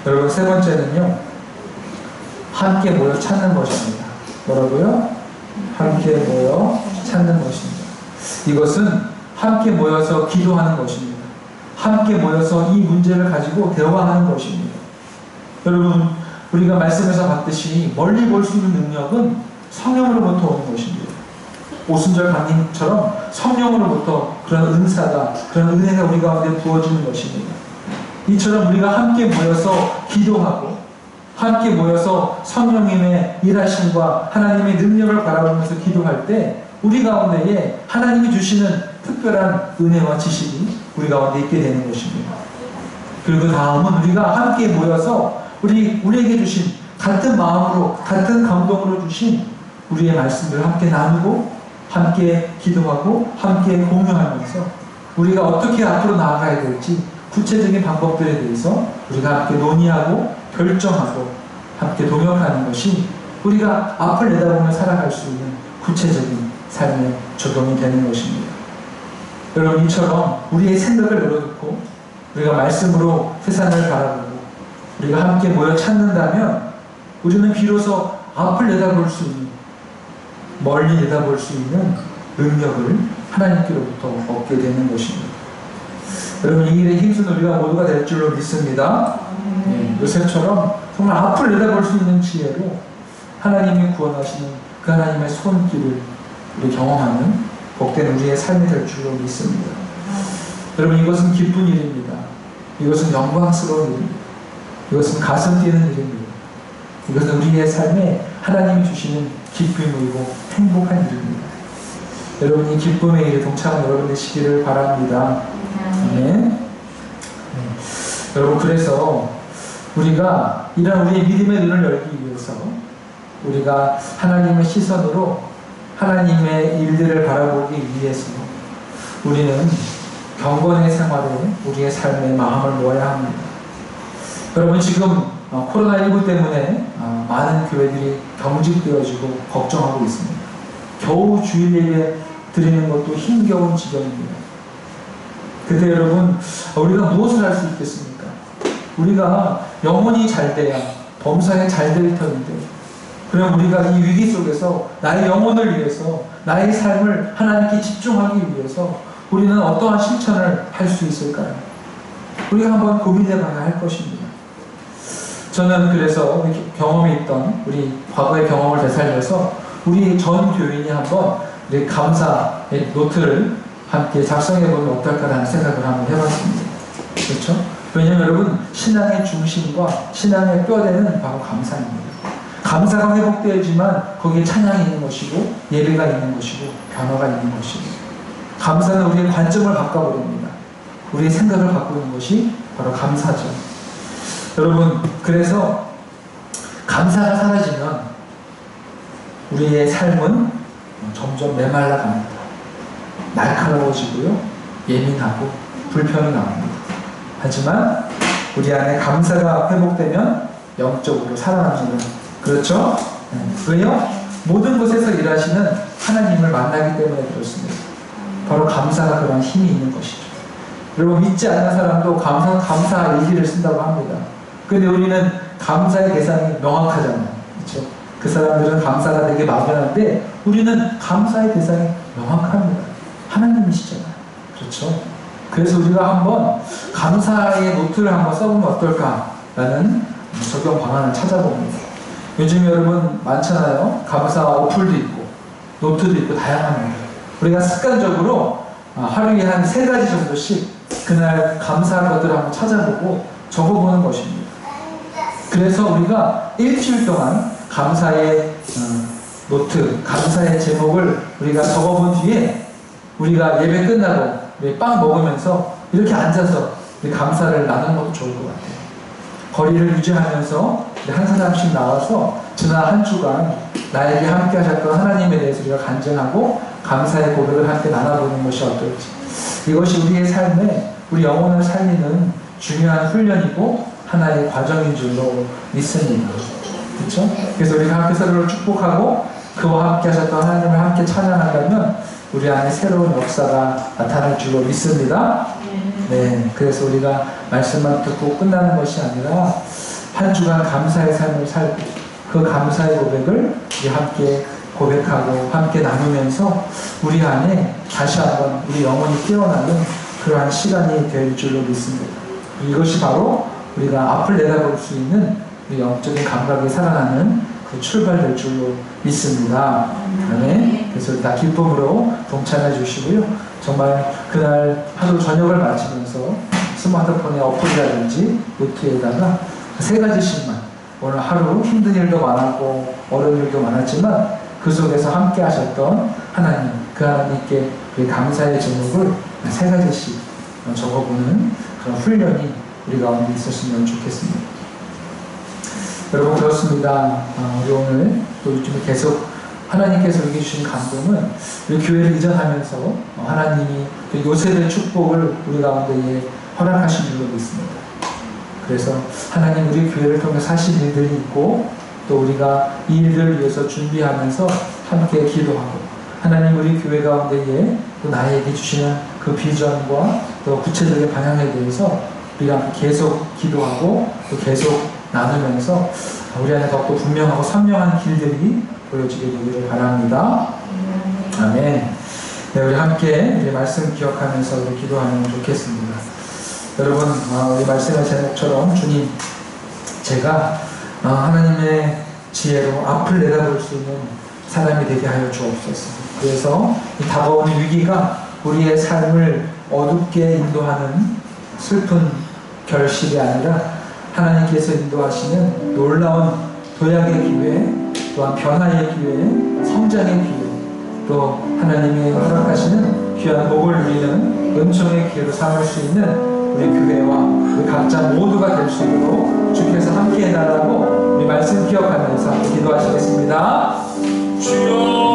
여러분, 세 번째는요, 함께 모여 찾는 것입니다. 뭐라고요? 함께 모여 찾는 것입니다. 이것은 함께 모여서 기도하는 것입니다. 함께 모여서 이 문제를 가지고 대화하는 것입니다. 여러분, 우리가 말씀에서 봤듯이 멀리 볼 수 있는 능력은 성령으로부터 오는 것입니다. 오순절 강림처럼 성령으로부터 그런 은사가, 그런 은혜가 우리 가운데 부어지는 것입니다. 이처럼 우리가 함께 모여서 기도하고 함께 모여서 성령님의 일하심과 하나님의 능력을 바라보면서 기도할 때 우리 가운데에 하나님이 주시는 특별한 은혜와 지식이 우리 가운데 있게 되는 것입니다. 그리고 다음은 우리가 함께 모여서 우리에게 주신 같은 마음으로, 같은 감동으로 주신 우리의 말씀을 함께 나누고 함께 기도하고 함께 공유하면서 우리가 어떻게 앞으로 나아가야 될지 구체적인 방법들에 대해서 우리가 함께 논의하고 결정하고 함께 동역하는 것이 우리가 앞을 내다보며 살아갈 수 있는 구체적인 삶의 조동이 되는 것입니다. 여러분, 이처럼 우리의 생각을 열어놓고 우리가 말씀으로 세상을 바라보고 우리가 함께 모여 찾는다면 우리는 비로소 앞을 내다볼 수 있는, 멀리 내다볼 수 있는 능력을 하나님께로부터 얻게 되는 것입니다. 여러분, 이 일에 힘쓴 우리가 모두가 될 줄로 믿습니다. 요셉처럼 정말 앞을 내다볼 수 있는 지혜로 하나님이 구원하시는 그 하나님의 손길을 우리 경험하는 복된 우리의 삶이 될 줄로 믿습니다. 여러분, 이것은 기쁜 일입니다. 이것은 영광스러운 일입니다. 이것은 가슴 뛰는 일입니다. 이것은 우리의 삶에 하나님이 주시는 기쁨이고 행복한 일입니다. 여러분, 이 기쁨의 일에 동참한 여러분 되시기를 바랍니다. 아멘. 여러분, 그래서 우리가 이런 우리의 믿음의 눈을 열기 위해서 우리가 하나님의 시선으로 하나님의 일들을 바라보기 위해서 우리는 경건의 생활에 우리의 삶의 마음을 모아야 합니다. 여러분, 지금 코로나19 때문에 많은 교회들이 경직되어지고 걱정하고 있습니다. 겨우 주일 예배 드리는 것도 힘겨운 지경입니다. 그때 여러분, 우리가 무엇을 할 수 있겠습니까? 우리가 영혼이 잘 돼야 범사에 잘 될 터인데, 그럼 우리가 이 위기 속에서 나의 영혼을 위해서, 나의 삶을 하나님께 집중하기 위해서 우리는 어떠한 실천을 할 수 있을까요? 우리가 한번 고민해 봐야 할 것입니다. 저는 그래서 경험이 있던 우리 과거의 경험을 되살려서 우리 전 교인이 한번 우리 감사의 노트를 함께 작성해 보면 어떨까라는 생각을 한번 해봤습니다. 그렇죠? 왜냐하면 여러분, 신앙의 중심과 신앙의 뼈대는 바로 감사입니다. 감사가 회복되어야지만 거기에 찬양이 있는 것이고 예배가 있는 것이고 변화가 있는 것이고, 감사는 우리의 관점을 바꿔버립니다. 우리의 생각을 바꾸는 것이 바로 감사죠. 여러분, 그래서 감사가 사라지면 우리의 삶은 점점 메말라갑니다. 날카로워지고요, 예민하고 불편이 나옵니다. 하지만 우리 안에 감사가 회복되면 영적으로 살아납니다. 그렇죠? 왜요? 모든 곳에서 일하시는 하나님을 만나기 때문에 그렇습니다. 바로 감사가 그런 힘이 있는 것이죠. 여러분, 믿지 않는 사람도 감사 일기를 쓴다고 합니다. 근데 우리는 감사의 대상이 명확하잖아요. 그렇죠? 그 사람들은 감사가 되게 막연한데 우리는 감사의 대상이 명확합니다. 하나님이시잖아요. 그렇죠? 그래서 우리가 한번 감사의 노트를 한번 써보면 어떨까라는 적용 방안을 찾아봅니다. 요즘 여러분 많잖아요. 감사 어플도 있고 노트도 있고 다양합니다. 우리가 습관적으로 하루에 한 3가지 정도씩 그날 감사할 것들을 한번 찾아보고 적어보는 것입니다. 그래서 우리가 일주일 동안 감사의 노트, 감사의 제목을 우리가 적어본 뒤에 우리가 예배 끝나고 빵 먹으면서 이렇게 앉아서 감사를 나누는 것도 좋을 것 같아요. 거리를 유지하면서 한 사람씩 나와서 지난 한 주간 나에게 함께 하셨던 하나님에 대해서 우리가 간증하고 감사의 고백을 함께 나눠보는 것이 어떨지. 이것이 우리의 삶에 우리 영혼을 살리는 중요한 훈련이고 하나의 과정인 줄로 믿습니다. 그렇죠? 그래서 우리가 함께 서로를 축복하고 그와 함께 하셨던 하나님을 함께 찬양한다면 우리 안에 새로운 역사가 나타날 줄로 믿습니다. 네, 그래서 우리가 말씀만 듣고 끝나는 것이 아니라 한 주간 감사의 삶을 살고 그 감사의 고백을 우리 함께 고백하고 함께 나누면서 우리 안에 다시 한번 우리 영혼이 깨어나는 그러한 시간이 될 줄로 믿습니다. 이것이 바로 우리가 앞을 내다볼 수 있는 우리 영적인 감각이 살아나는 그 출발될 줄로 믿습니다. 네. 그래서 다 기쁨으로 동참해 주시고요. 정말 그날 하루 저녁을 마치면서 스마트폰의 어플이라든지 노트에다가 3가지씩만 오늘 하루 힘든 일도 많았고 어려운 일도 많았지만 그 속에서 함께 하셨던 하나님, 그 하나님께 우리 감사의 제목을 3가지씩 적어보는 그런 훈련이 우리 가운데 있었으면 좋겠습니다. 여러분, 그렇습니다. 우리 오늘 또 요즘에 계속 하나님께서 우리에게 주신 감동은 우리 교회를 이전하면서 하나님이 요셉의 축복을 우리 가운데에 허락하신 줄로 믿습니다. 그래서 하나님 우리 교회를 통해 하신 일들이 있고 또 우리가 이 일들을 위해서 준비하면서 함께 기도하고 하나님 우리 교회 가운데에 또 나에게 주시는 그 비전과 또 구체적인 방향에 대해서 우리가 계속 기도하고 또 계속 나누면서 우리 안에 더욱더 분명하고 선명한 길들이 보여지게 되기를 바랍니다. 아멘. 네, 우리 함께 우리 말씀 기억하면서 우리 기도하면 좋겠습니다. 여러분, 우리 말씀의 제목처럼 주님, 제가 하나님의 지혜로 앞을 내다볼 수 있는 사람이 되게 하여 주옵소서. 그래서 이 다가오는 위기가 우리의 삶을 어둡게 인도하는 슬픈 결실이 아니라 하나님께서 인도하시는 놀라운 도약의 기회, 또한 변화의 기회, 성장의 기회, 또 하나님이 허락하시는 귀한 복을 누리는 은총의 기회로 삼을 수 있는 우리 교회와 우리 각자 모두가 될 수 있도록 주께서 함께 해달라고 우리 말씀 기억하면서 함께 기도하시겠습니다. 주여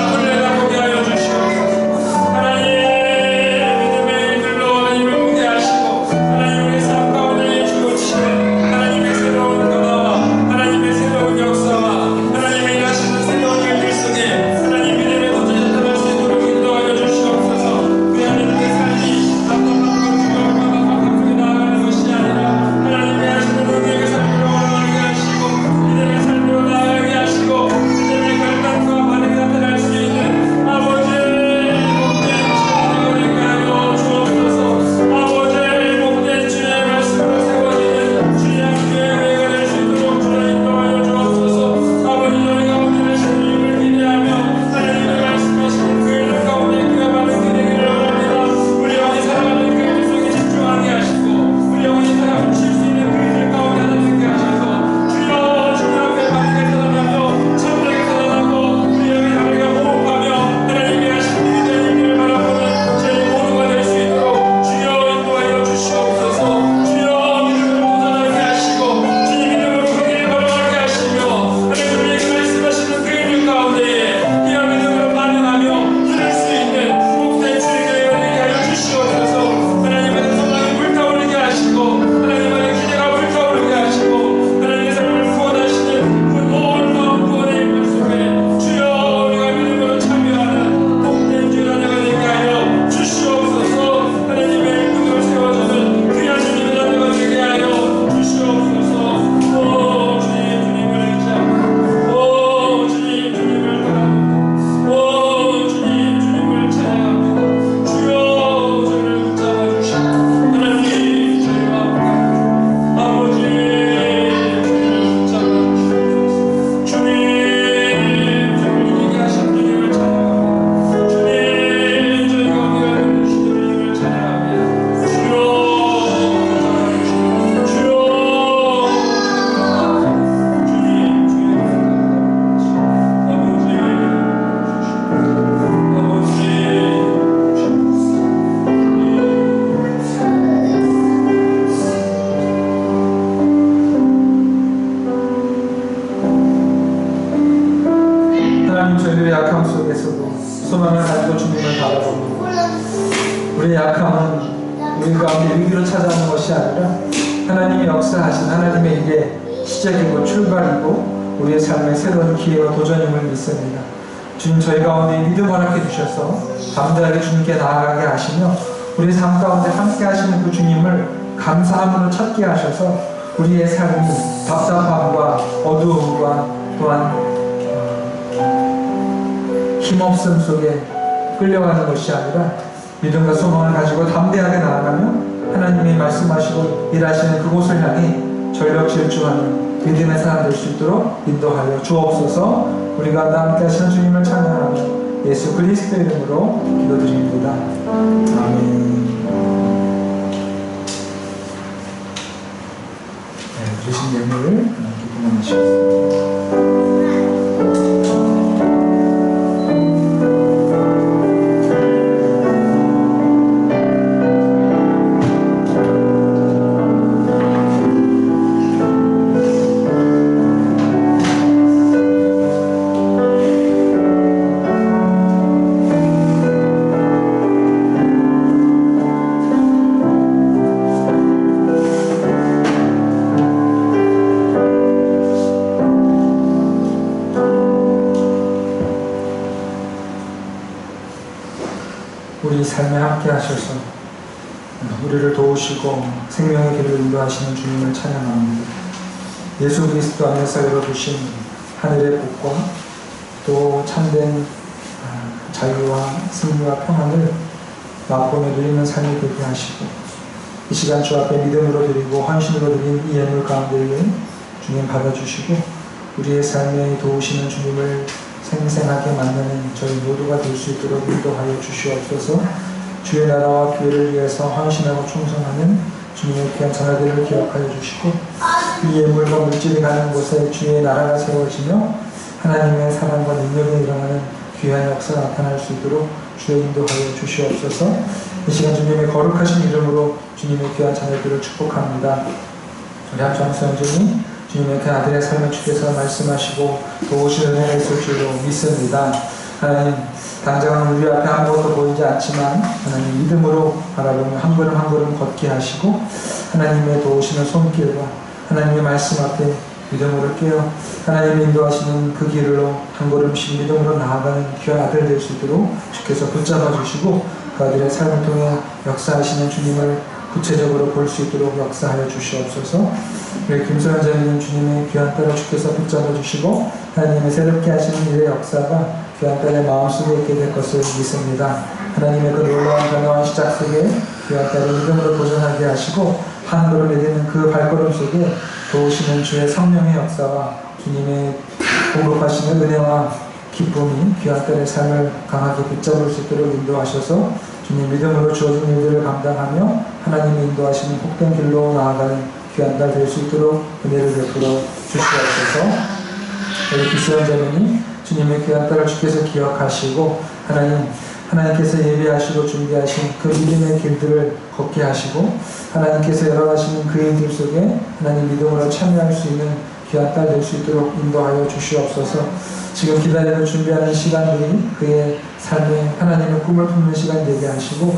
앞을 내다보게 하여 주시옵소서. 하나님 우리의 약함 속에서도 소망을 가지고 주님을 바라보고 우리의 약함은 우리 가운데 위기로 찾아오는 것이 아니라 하나님이 역사하신 하나님의 일의 시작이고 출발이고 우리의 삶의 새로운 기회와 도전임을 믿습니다. 주님 저희 가운데 믿음 허락해 주셔서 담대하게 주님께 나아가게 하시며 우리 삶 가운데 함께 하시는 그 주님을 감사함으로 찾게 하셔서 우리의 삶이 답답함과 어두움과 또한 힘없음 속에 끌려가는 것이 아니라 믿음과 소망을 가지고 담대하게 나아가며 하나님이 말씀하시고 일하시는 그곳을 향해 전력 질주하는 믿음의 사람 될 수 있도록 인도하여 주옵소서. 우리가 함께 하시는 주님을 찬양하며 예수 그리스도 이름으로 기도드립니다. 아멘. 주신 예물을 기쁨하시겠습니다. 우리 삶에 함께 하셔서 우리를 도우시고 생명의 길을 인도하시는 주님을 찬양합니다. 예수 그리스도 안에서 열어주신 하늘의 복과 또 참된 자유와 승리와 평안을 맛보며 누리는 삶이 되게 하시고 이 시간 주 앞에 믿음으로 드리고 헌신으로 드린 이 예물 가운데에 주님 받아주시고 우리의 삶에 도우시는 주님을 생생하게 만나는 저희 모두가 될 수 있도록 인도하여 주시옵소서. 주의 나라와 교회를 위해서 헌신하고 충성하는 주님의 귀한 자녀들을 기억하여 주시고 이 예물과 물질이 가는 곳에 주의 나라가 세워지며 하나님의 사랑과 능력이 일어나는 귀한 역사가 나타날 수 있도록 주의 인도하여 주시옵소서. 이 시간 주님의 거룩하신 이름으로 주님의 귀한 자녀들을 축복합니다. 우리 함정수영주님 주님의 그 아들의 삶을 주께서 말씀하시고 도우시는 은혜가 있을 줄로 믿습니다. 하나님 당장은 우리 앞에 아무것도 보이지 않지만 하나님 믿음으로 바라보며 한 걸음 한 걸음 걷게 하시고 하나님의 도우시는 손길과 하나님의 말씀 앞에 믿음으로 깨어 하나님이 인도하시는 그 길로 한 걸음씩 믿음으로 나아가는 귀한 아들 될 수 있도록 주께서 붙잡아 주시고 그 아들의 삶을 통해 역사하시는 주님을 구체적으로 볼 수 있도록 역사하여 주시옵소서. 우리 김소연 자매님 주님의 귀한 딸을 주께서 붙잡아 주시고 하나님의 새롭게 하시는 일의 역사가 귀한 딸의 마음속에 있게 될 것을 믿습니다. 하나님의 그 놀라운 변화와 시작 속에 귀한 딸의 믿음으로 도전하게 하시고 한 걸음 내딛는 그 발걸음 속에 도우시는 주의 성령의 역사와 주님의 공급하시는 은혜와 기쁨이 귀한 딸의 삶을 강하게 붙잡을 수 있도록 인도하셔서 주님 믿음으로 주어진 일들을 감당하며 하나님이 인도하시는 복된 길로 나아가는 귀한 딸 될 수 있도록 은혜를 베풀어 주시옵소서. 우리 기수연 자매님 주님의 귀한 딸을 주께서 기억하시고 하나님께서 예배하시고 준비하신 그 믿음의 길들을 걷게 하시고 하나님께서 열어가시는 그 일들 속에 하나님 믿음으로 참여할 수 있는 귀한 딸 될 수 있도록 인도하여 주시옵소서. 지금 기다리는 준비하는 시간들이 그의 삶에 하나님의 꿈을 품는 시간 되게 하시고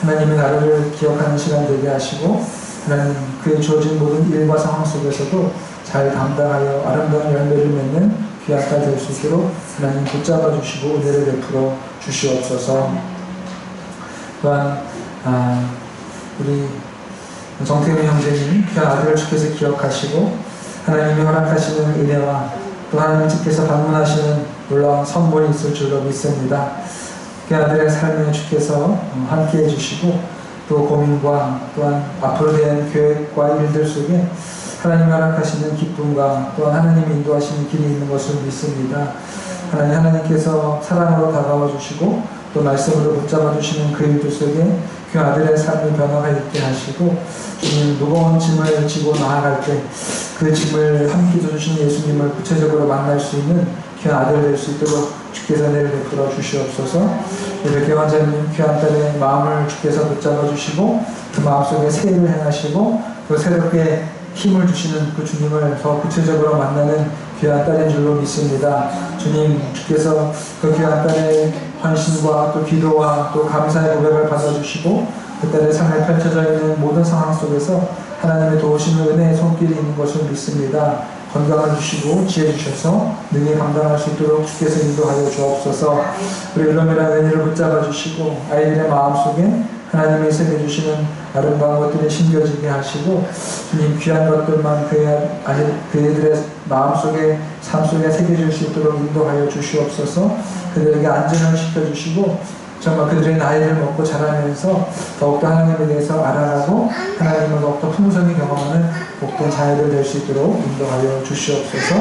하나님의 나라를 기억하는 시간 되게 하시고 하나님 그의 주어진 모든 일과 상황 속에서도 잘 감당하여 아름다운 열매를 맺는 귀한 딸 될 수 있도록 하나님 붙잡아 주시고 은혜를 베풀어 주시옵소서. 또한 우리 정태민 형제님 귀한 아들을 주께서 기억하시고 하나님이 허락하시는 은혜와 또 하나님께서 방문하시는 놀라운 선물이 있을 줄로 믿습니다. 그 아들의 삶에 주께서 함께 해주시고 또 고민과 또한 앞으로 대한 계획과 일들 속에 하나님이 허락하시는 기쁨과 또한 하나님이 인도하시는 길이 있는 것을 믿습니다. 하나님께서 사랑으로 다가와 주시고 또 말씀으로 붙잡아 주시는 그 일들 속에 그 아들의 삶의 변화가 있게 하시고 주님 무거운 짐을 지고 나아갈 때 그 짐을 함께 져주시는 예수님을 구체적으로 만날 수 있는 귀한 아들 될 수 있도록 주께서 은혜를 베풀어 주시옵소서. 예배 교환자님 귀한 딸의 마음을 주께서 붙잡아 주시고 그 마음속에 새 일을 행하시고 또 새롭게 힘을 주시는 그 주님을 더 구체적으로 만나는 귀한 딸인 줄로 믿습니다. 주님, 주께서 그 귀한 딸의 헌신과 또 기도와 또 감사의 고백을 받아주시고 그 딸의 삶에 펼쳐져 있는 모든 상황 속에서 하나님의 도우시는 은혜의 손길이 있는 것을 믿습니다. 건강을 주시고 지혜 주셔서 능히 감당할 수 있도록 주께서 인도하여 주옵소서. 우리 은혜란 은혜를 붙잡아 주시고 아이들의 마음속에 하나님의 새겨주시는 아름다운 것들이 심겨지게 하시고 주님 귀한 것들만 그애들의 마음속에 삶속에 새겨질 수 있도록 인도하여 주시옵소서. 그들에게 안전을 시켜주시고 정말 그들의 나이를 먹고 자라면서 더욱더 하나님에 대해서 알아가고 하나님을 더욱더 풍성히 경험하는 복된 자녀들 될 수 있도록 인도하여 주시옵소서.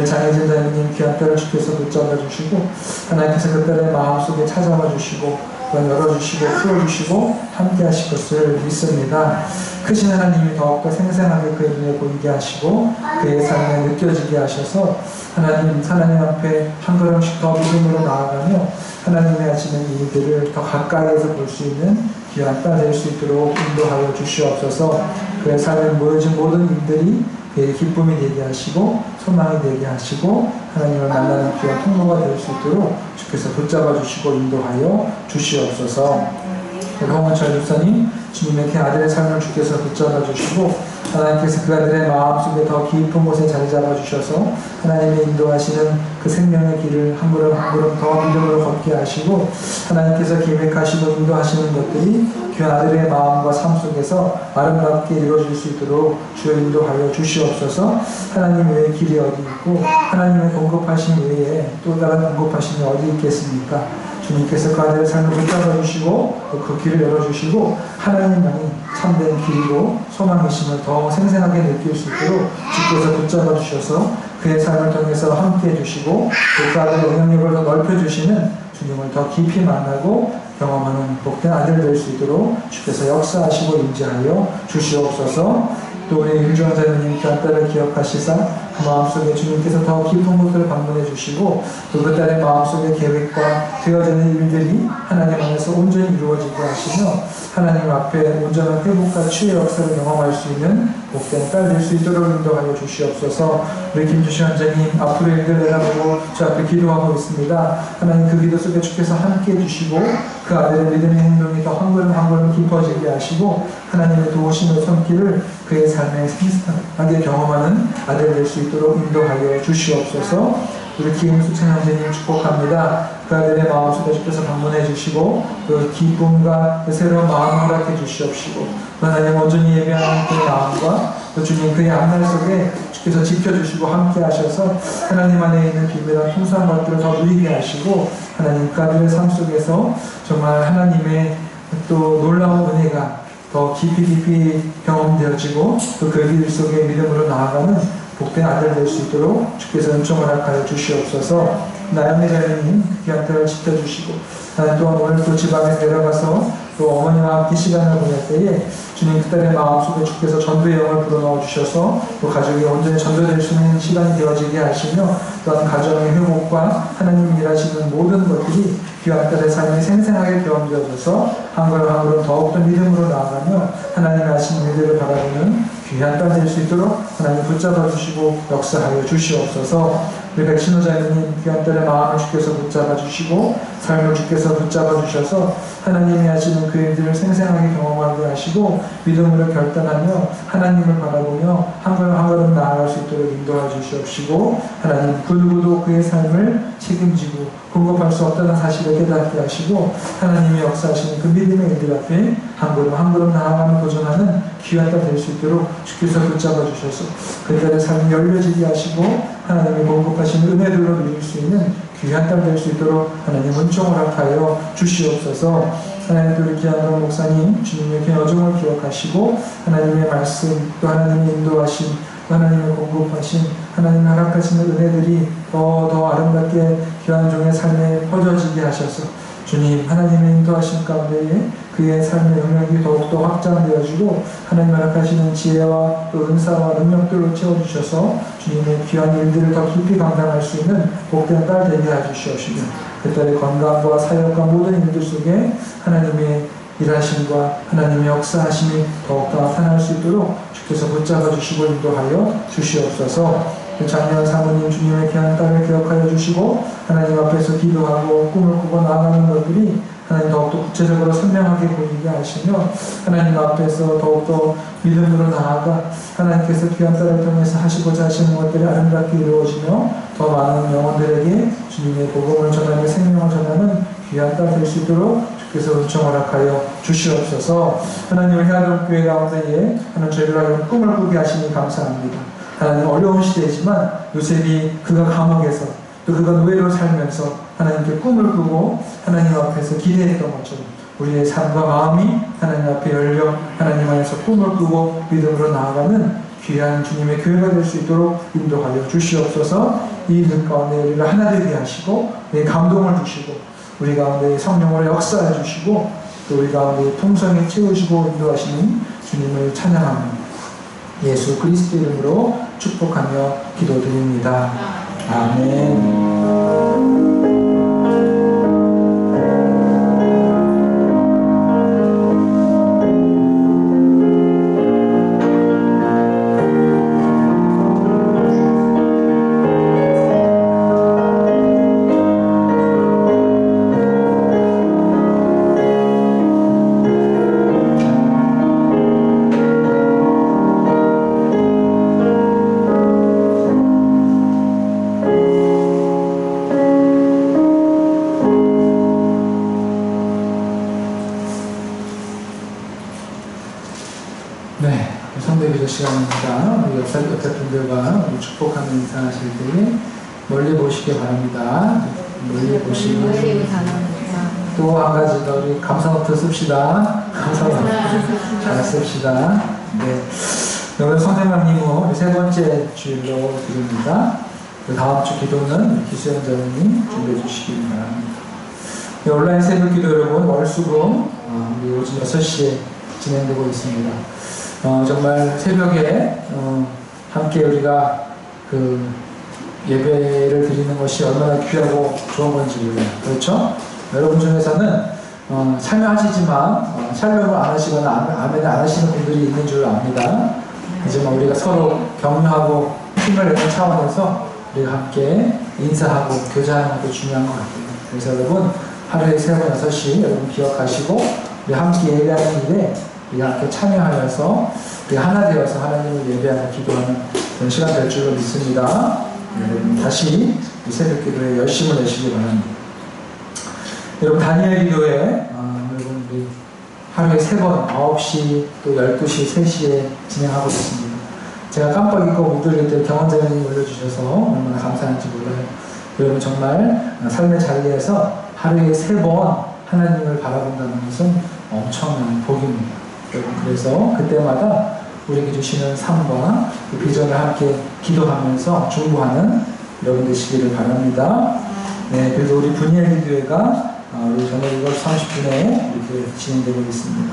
장혜진 자매님 귀한 딸을 주께서 붙잡아 주시고 하나님께서 그 딸의 마음속에 찾아와 주시고 열어주시고 풀어주시고 함께 하실 것을 믿습니다. 크신 하나님이 더욱더 생생하게 그의 눈에 보이게 하시고 그의 삶에 느껴지게 하셔서 하나님 앞에 한 걸음씩 더 믿음으로 나아가며 하나님의 하시는 일들을 더 가까이에서 볼 수 있는 귀한 딸 될 수 있도록 인도하여 주시옵소서. 그의 삶에 모여진 모든 일들이 그의 기쁨이 되게 하시고 소망이 되게 하시고 하나님을 만나는 귀한 통로가 될 수 있도록 주께서 붙잡아 주시고 인도하여 주시옵소서. 홍원철 집사님, 주님의 그 아들의 삶을 주께서 붙잡아 주시고 하나님께서 그 아들의 마음속에 더 깊은 곳에 자리 잡아 주셔서 하나님의 인도하시는 그 생명의 길을 한 걸음 한 걸음 더 믿음으로 걷게 하시고 하나님께서 계획하시고 인도하시는 것들이 그 아들의 마음과 삶 속에서 아름답게 이루어질 수 있도록 주여 인도하여 주시옵소서. 하나님 외에 길이 어디 있고 하나님의 공급하신 외에 또 다른 공급하심이 어디 있겠습니까? 주님께서 그 아들의 삶을 붙잡아 주시고 그 길을 열어주시고 하나님만이 참된 길이고 소망이심을 더 생생하게 느낄 수 있도록 주께서 붙잡아 주셔서 그의 삶을 통해서 함께 해주시고 그 아들의 영향력을 더 넓혀주시는 주님을 더 깊이 만나고 경험하는 복된 아들 될 수 있도록 주께서 역사하시고 임재하여 주시옵소서. 또 우리 윤주원 자매님 그 딸을 기억하시사 그 마음속에 주님께서 더 깊은 곳을 방문해 주시고 또 그 딸의 마음속의 계획과 되어지는 일들이 하나님 안에서 온전히 이루어지게 하시며 하나님 앞에 온전한 회복과 치유의 역사를 경험할 수 있는 복된 딸 될 수 있도록 인도하여 주시옵소서. 우리 김주시 원장님 앞으로 일들 내다보고 주 앞에 기도하고 있습니다. 하나님 그 기도 속에 주께서 함께 해주시고 그 아들의 믿음의 행동이 더 한 걸음 한 걸음 깊어지게 하시고 하나님의 도우심의 손길을 그의 삶에 생생하게 경험하는 아들 될 수 있도록 인도하여 주시옵소서. 우리 김수 천형제님 축복합니다. 그 아들의 마음속에 주께서 방문해 주시고 그 기쁨과 그 새로운 마음을 허락해 주시옵시고 하나님 온전히 예배하는 그 마음과 또 주님 그의 앞날 속에 주께서 지켜주시고 함께 하셔서 하나님 안에 있는 비밀한 풍성한 것들을 더 누리게 하시고 하나님 그 아들의 삶 속에서 정말 하나님의 또 놀라운 은혜가 더 깊이 경험되어지고 또 그 길 속에 믿음으로 나아가는 복된 아들 될 수 있도록 주께서 은총을 허락하여 주시옵소서. 나영미 자매님 귀한 딸을 지켜주시고 또한 오늘 또 지방에 내려가서 또 어머니와 함께 시간을 보낼 때에 주님 그 딸의 마음속에 주께서 전도의 영을 불어넣어 주셔서 또 가족이 온전히 전도될 수 있는 시간이 되어지게 하시며 또한 가정의 회복과 하나님 일하시는 모든 것들이 귀한 딸의 삶이 생생하게 경험되어져서 한 걸음 한 걸음 더욱더 믿음으로 나아가며 하나님의 하시는 일들을 바라보는 귀한 딸 될 수 있도록 하나님 붙잡아 주시고 역사하여 주시옵소서. 우리 백신호 자매님 귀한 딸의 마음을 주께서 붙잡아 주시고 삶을 주께서 붙잡아 주셔서 하나님이 하시는 그 일들을 생생하게 경험하게 하시고 믿음으로 결단하며 하나님을 바라보며 한 걸음 한 걸음 나아갈 수 있도록 인도해 주시옵시고 하나님 그 누구도 그의 삶을 책임지고 공급할 수 없다는 사실을 깨닫게 하시고 하나님이 역사하시는 그 믿음의 일들 앞에 한 걸음 한 걸음 나아가며 도전하는 귀한 딸 될 수 있도록 주께서 붙잡아 주셔서 그들의 삶이 열려지게 하시고 하나님이 공급하시는 은혜들로 누릴 수 있는 귀한 딸 될 수 있도록 하나님 은총을 허락하여 주시옵소서. 하나님 또 우리 귀한 목사님 주님의 귀한 어종을 기억하시고 하나님의 말씀 또 하나님의 인도하심 또 하나님의 공급하심 하나님의 허락하시는 은혜들이 더 아름답게 귀한 종의 삶에 퍼져지게 하셔서 주님 하나님의 인도하심 가운데에 그의 삶의 영역이 더욱더 확장되어지고 하나님 허락하시는 지혜와 또 은사와 능력들로 채워주셔서 주님의 귀한 일들을 더 깊이 감당할 수 있는 복된 딸 되게 해주시옵시며 그 딸의 건강과 사역과 모든 일들 속에 하나님의 일하심과 하나님의 역사하심이 더욱더 나타날 수 있도록 주께서 붙잡아 주시고 인도하여 주시옵소서. 작년 사모님 주님의 귀한 딸을 기억하여 주시고 하나님 앞에서 기도하고 꿈을 꾸고 나아가는 것들이 하나님 더욱더 구체적으로 선명하게 보이게 하시며 하나님 앞에서 더욱더 믿음으로 나아가 하나님께서 귀한 딸을 통해서 하시고자 하시는 것들이 아름답게 이루어지며 더 많은 영혼들에게 주님의 복음을 전하며 생명을 전하는 귀한 딸 될 수 있도록 주께서 은총 허락하여 주시옵소서. 하나님을 해하던 교회 가운데에 하나님 저희를 꿈을 꾸게 하시니 감사합니다. 하나님 어려운 시대이지만 요셉이 그가 감옥에서 또 그가 노예로 살면서 하나님께 꿈을 꾸고 하나님 앞에서 기대했던 것처럼 우리의 삶과 마음이 하나님 앞에 열려 하나님 안에서 꿈을 꾸고 믿음으로 나아가는 귀한 주님의 교회가 될 수 있도록 인도하여 주시옵소서. 이 일 가운데 우리를 하나 되게 하시고 내 감동을 주시고 우리 가운데 성령으로 역사해 주시고 또 우리 가운데 통성에 채우시고 인도하시는 주님을 찬양합니다. 예수 그리스도 이름으로 축복하며 기도드립니다. 아멘. 시간입니다. 우리 옆에 분들과 축복하는 인사하실 때에 멀리 보시기 바랍니다. 멀리 보시고 또 한 가지 더 우리 감사노트 씁시다. 감사노트 잘 씁시다. 네. 오늘 선생님은 세 번째 주일로 드립니다. 다음 주 기도는 기수연 전우님 준비해 주시기 바랍니다. 네, 온라인 새벽 기도 여러분 월수금 우리 오전 6시에 진행되고 있습니다. 정말 새벽에 함께 우리가 그 예배를 드리는 것이 얼마나 귀하고 좋은 건지 몰라요. 그렇죠? 여러분 중에서는 참여하시지만 샬롬을 안 하시거나 아멘을 안 하시는 분들이 있는 줄 압니다. 하지만 우리가 서로 격려하고 힘을 내는 차원에서 우리가 함께 인사하고 교제하는 것도 중요한 것 같아요. 그래서 여러분 하루에 3번 6시 여러분 기억하시고 우리 함께 예배하는 일에 우리가 함께 참여하여서 우리가 하나 되어서 하나님을 예배하고 기도하는 그런 시간 될 줄로 믿습니다. 여러분 다시 새벽 기도에 열심을 내시기 바랍니다. 여러분 다니엘 기도에 여러분 우리 하루에 3번 9시 또 12시 3시에 진행하고 있습니다. 제가 깜빡 잊고 못 들릴 때 경원장님이 올려주셔서 얼마나 감사한지 몰라요. 여러분 정말 삶의 자리에서 하루에 3번 하나님을 바라본다는 것은 엄청난 복입니다. 여러분 그래서 그때마다 우리에게 주시는 삶과 그 비전을 함께 기도하면서 중보하는 여러분 되시기를 바랍니다. 네, 그래서 우리 분이엘 기도회가 우리 저녁 7시 30분에 이렇게 진행되고 있습니다.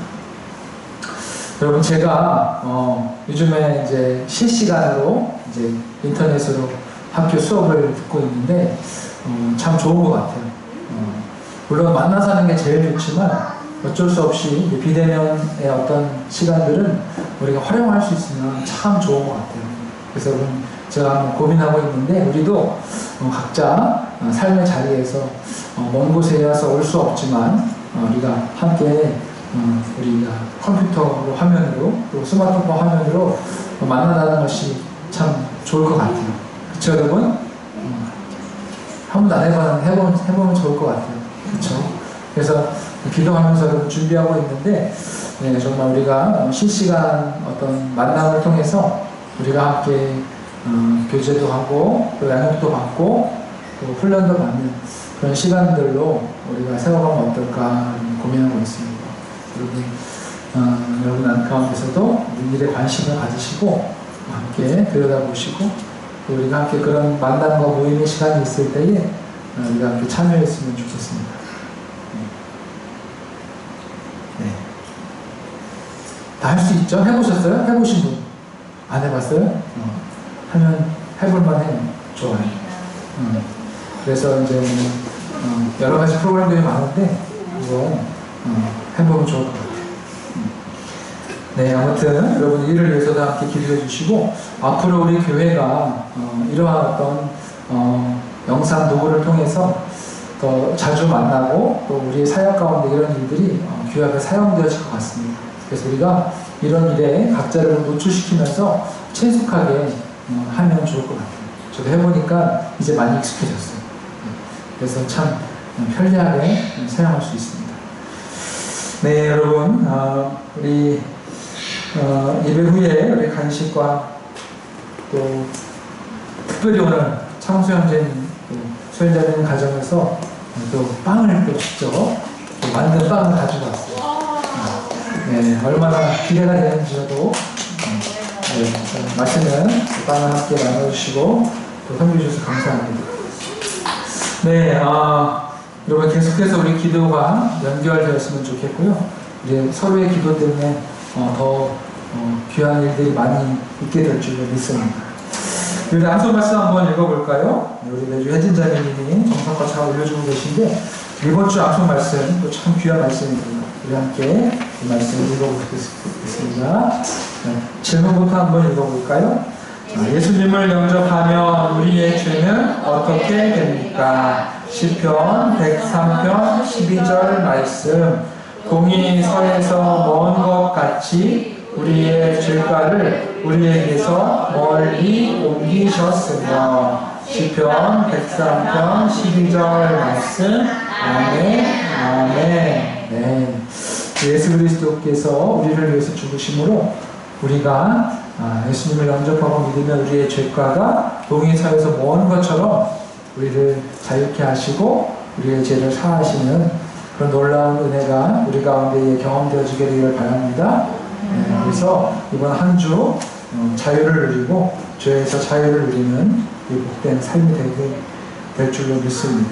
여러분 제가 요즘에 이제 실시간으로 이제 인터넷으로 학교 수업을 듣고 있는데 참 좋은 것 같아요. 물론 만나서 하는 게 제일 좋지만 어쩔 수 없이 비대면의 어떤 시간들은 우리가 활용할 수 있으면 참 좋은 것 같아요. 그래서 제가 고민하고 있는데 우리도 각자 삶의 자리에서 먼 곳에 와서 올 수 없지만 우리가 함께 우리가 컴퓨터 화면으로 또 스마트폰 화면으로 만나다는 것이 참 좋을 것 같아요. 그렇죠 여러분? 한 번도 안 해보면 좋을 것 같아요. 그렇죠? 그래서 기도하면서 준비하고 있는데 네, 정말 우리가 실시간 어떤 만남을 통해서 우리가 함께 교제도 하고 또 양육도 받고 또 훈련도 받는 그런 시간들로 우리가 세워가면 어떨까 고민하고 있습니다. 여러분 가운데서도 일에 관심을 가지시고 함께 들여다보시고 또 우리가 함께 그런 만남과 모임의 시간이 있을 때에 우리가 함께 참여했으면 좋겠습니다. 네. 다 할 수 있죠? 해보셨어요? 해보신 분? 안 해봤어요? 하면 해볼만 해요. 좋아요. 그래서 이제 여러 가지 프로그램들이 많은데 이거 해보면 좋을 것 같아요. 네, 아무튼 여러분 이를 위해서도 함께 기도해 주시고 앞으로 우리 교회가 이러한 어떤 영상 도구를 통해서 더 자주 만나고 또 우리의 사역 가운데 이런 일들이 귀하게 사용되어질 것 같습니다. 그래서 우리가 이런 일에 각자를 노출시키면서 친숙하게 하면 좋을 것 같아요. 저도 해보니까 이제 많이 익숙해졌어요. 그래서 참 편리하게 사용할 수 있습니다. 네, 여러분 우리 예배 후에 우리 간식과 또 특별히 오늘 창수 형제님 수현자님 가정에서 또 빵을 또 직접 만든 빵을 가지고 왔어요. 네, 얼마나 기대가 되는지 저도 맛있는 빵을 함께 나눠주시고 또 선물해 주셔서 감사합니다. 네, 여러분 계속해서 우리 기도가 연결되었으면 좋겠고요. 이제 서로의 기도 때문에 더 귀한 일들이 많이 있게 될 줄로 믿습니다. 우리 암송 말씀 한번 읽어볼까요? 우리 매주 혜진 자매님이 정성과 잘 올려주고 계신데 이번 주 암송 말씀 또 참 귀한 말씀입니다. 우리 함께 이 말씀을 읽어보겠습니다. 질문부터 한번 읽어볼까요? 예수님을 영접하면 우리의 죄는 어떻게 됩니까? 시편 103편 12절 말씀. 동이 서에서 먼 것 같이 우리의 죄가를 우리에게서 멀리 옮기셨으며. 시편 103편 12절 말씀. 아멘. 아멘. 네. 예수 그리스도께서 우리를 위해서 죽으심으로 우리가 예수님을 영접하고 믿으면 우리의 죄가가 동이 서에서 먼 것처럼 우리를 자유케 하시고 우리의 죄를 사하시는 그런 놀라운 은혜가 우리 가운데 경험되어지게 되기를 바랍니다. 네, 그래서 이번 한 주 자유를 누리고 죄에서 자유를 누리는 이 복된 삶이 되게 될 줄로 믿습니다.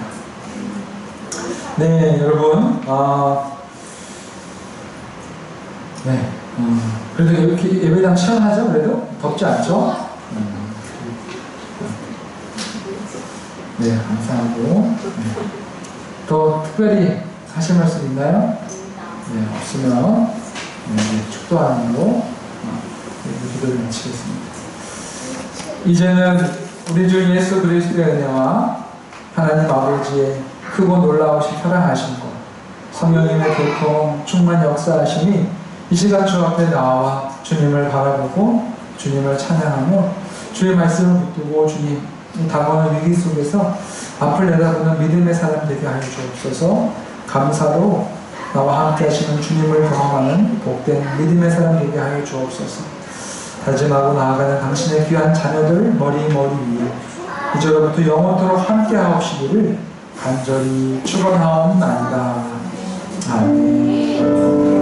네, 여러분, 네, 그래도 이렇게 예배당 시원하죠? 그래도 덥지 않죠? 네, 감사하고. 더 특별히 하실 말씀 있나요? 네, 없으면 축도하는 거 기도를 마치겠습니다. 이제는 우리 주 예수 그리스도의 은혜와 하나님 아버지의 크고 놀라우신 사랑하심과 성령님의 교통 충만 역사하심이 이 시간 주 앞에 나와 주님을 바라보고 주님을 찬양하며 주의 말씀을 붙들고 주님 다가오는 위기 속에서 앞을 내다보는 믿음의 사람 되게 하여 주옵소서. 감사로 나와 함께 하시는 주님을 경험하는 복된 믿음의 사람 되게 하여 주옵소서. 다짐하고 나아가는 당신의 귀한 자녀들 머리 위에 이제로부터 영원토록 함께 하옵시기를 간절히 축원하옵나이다. 아멘.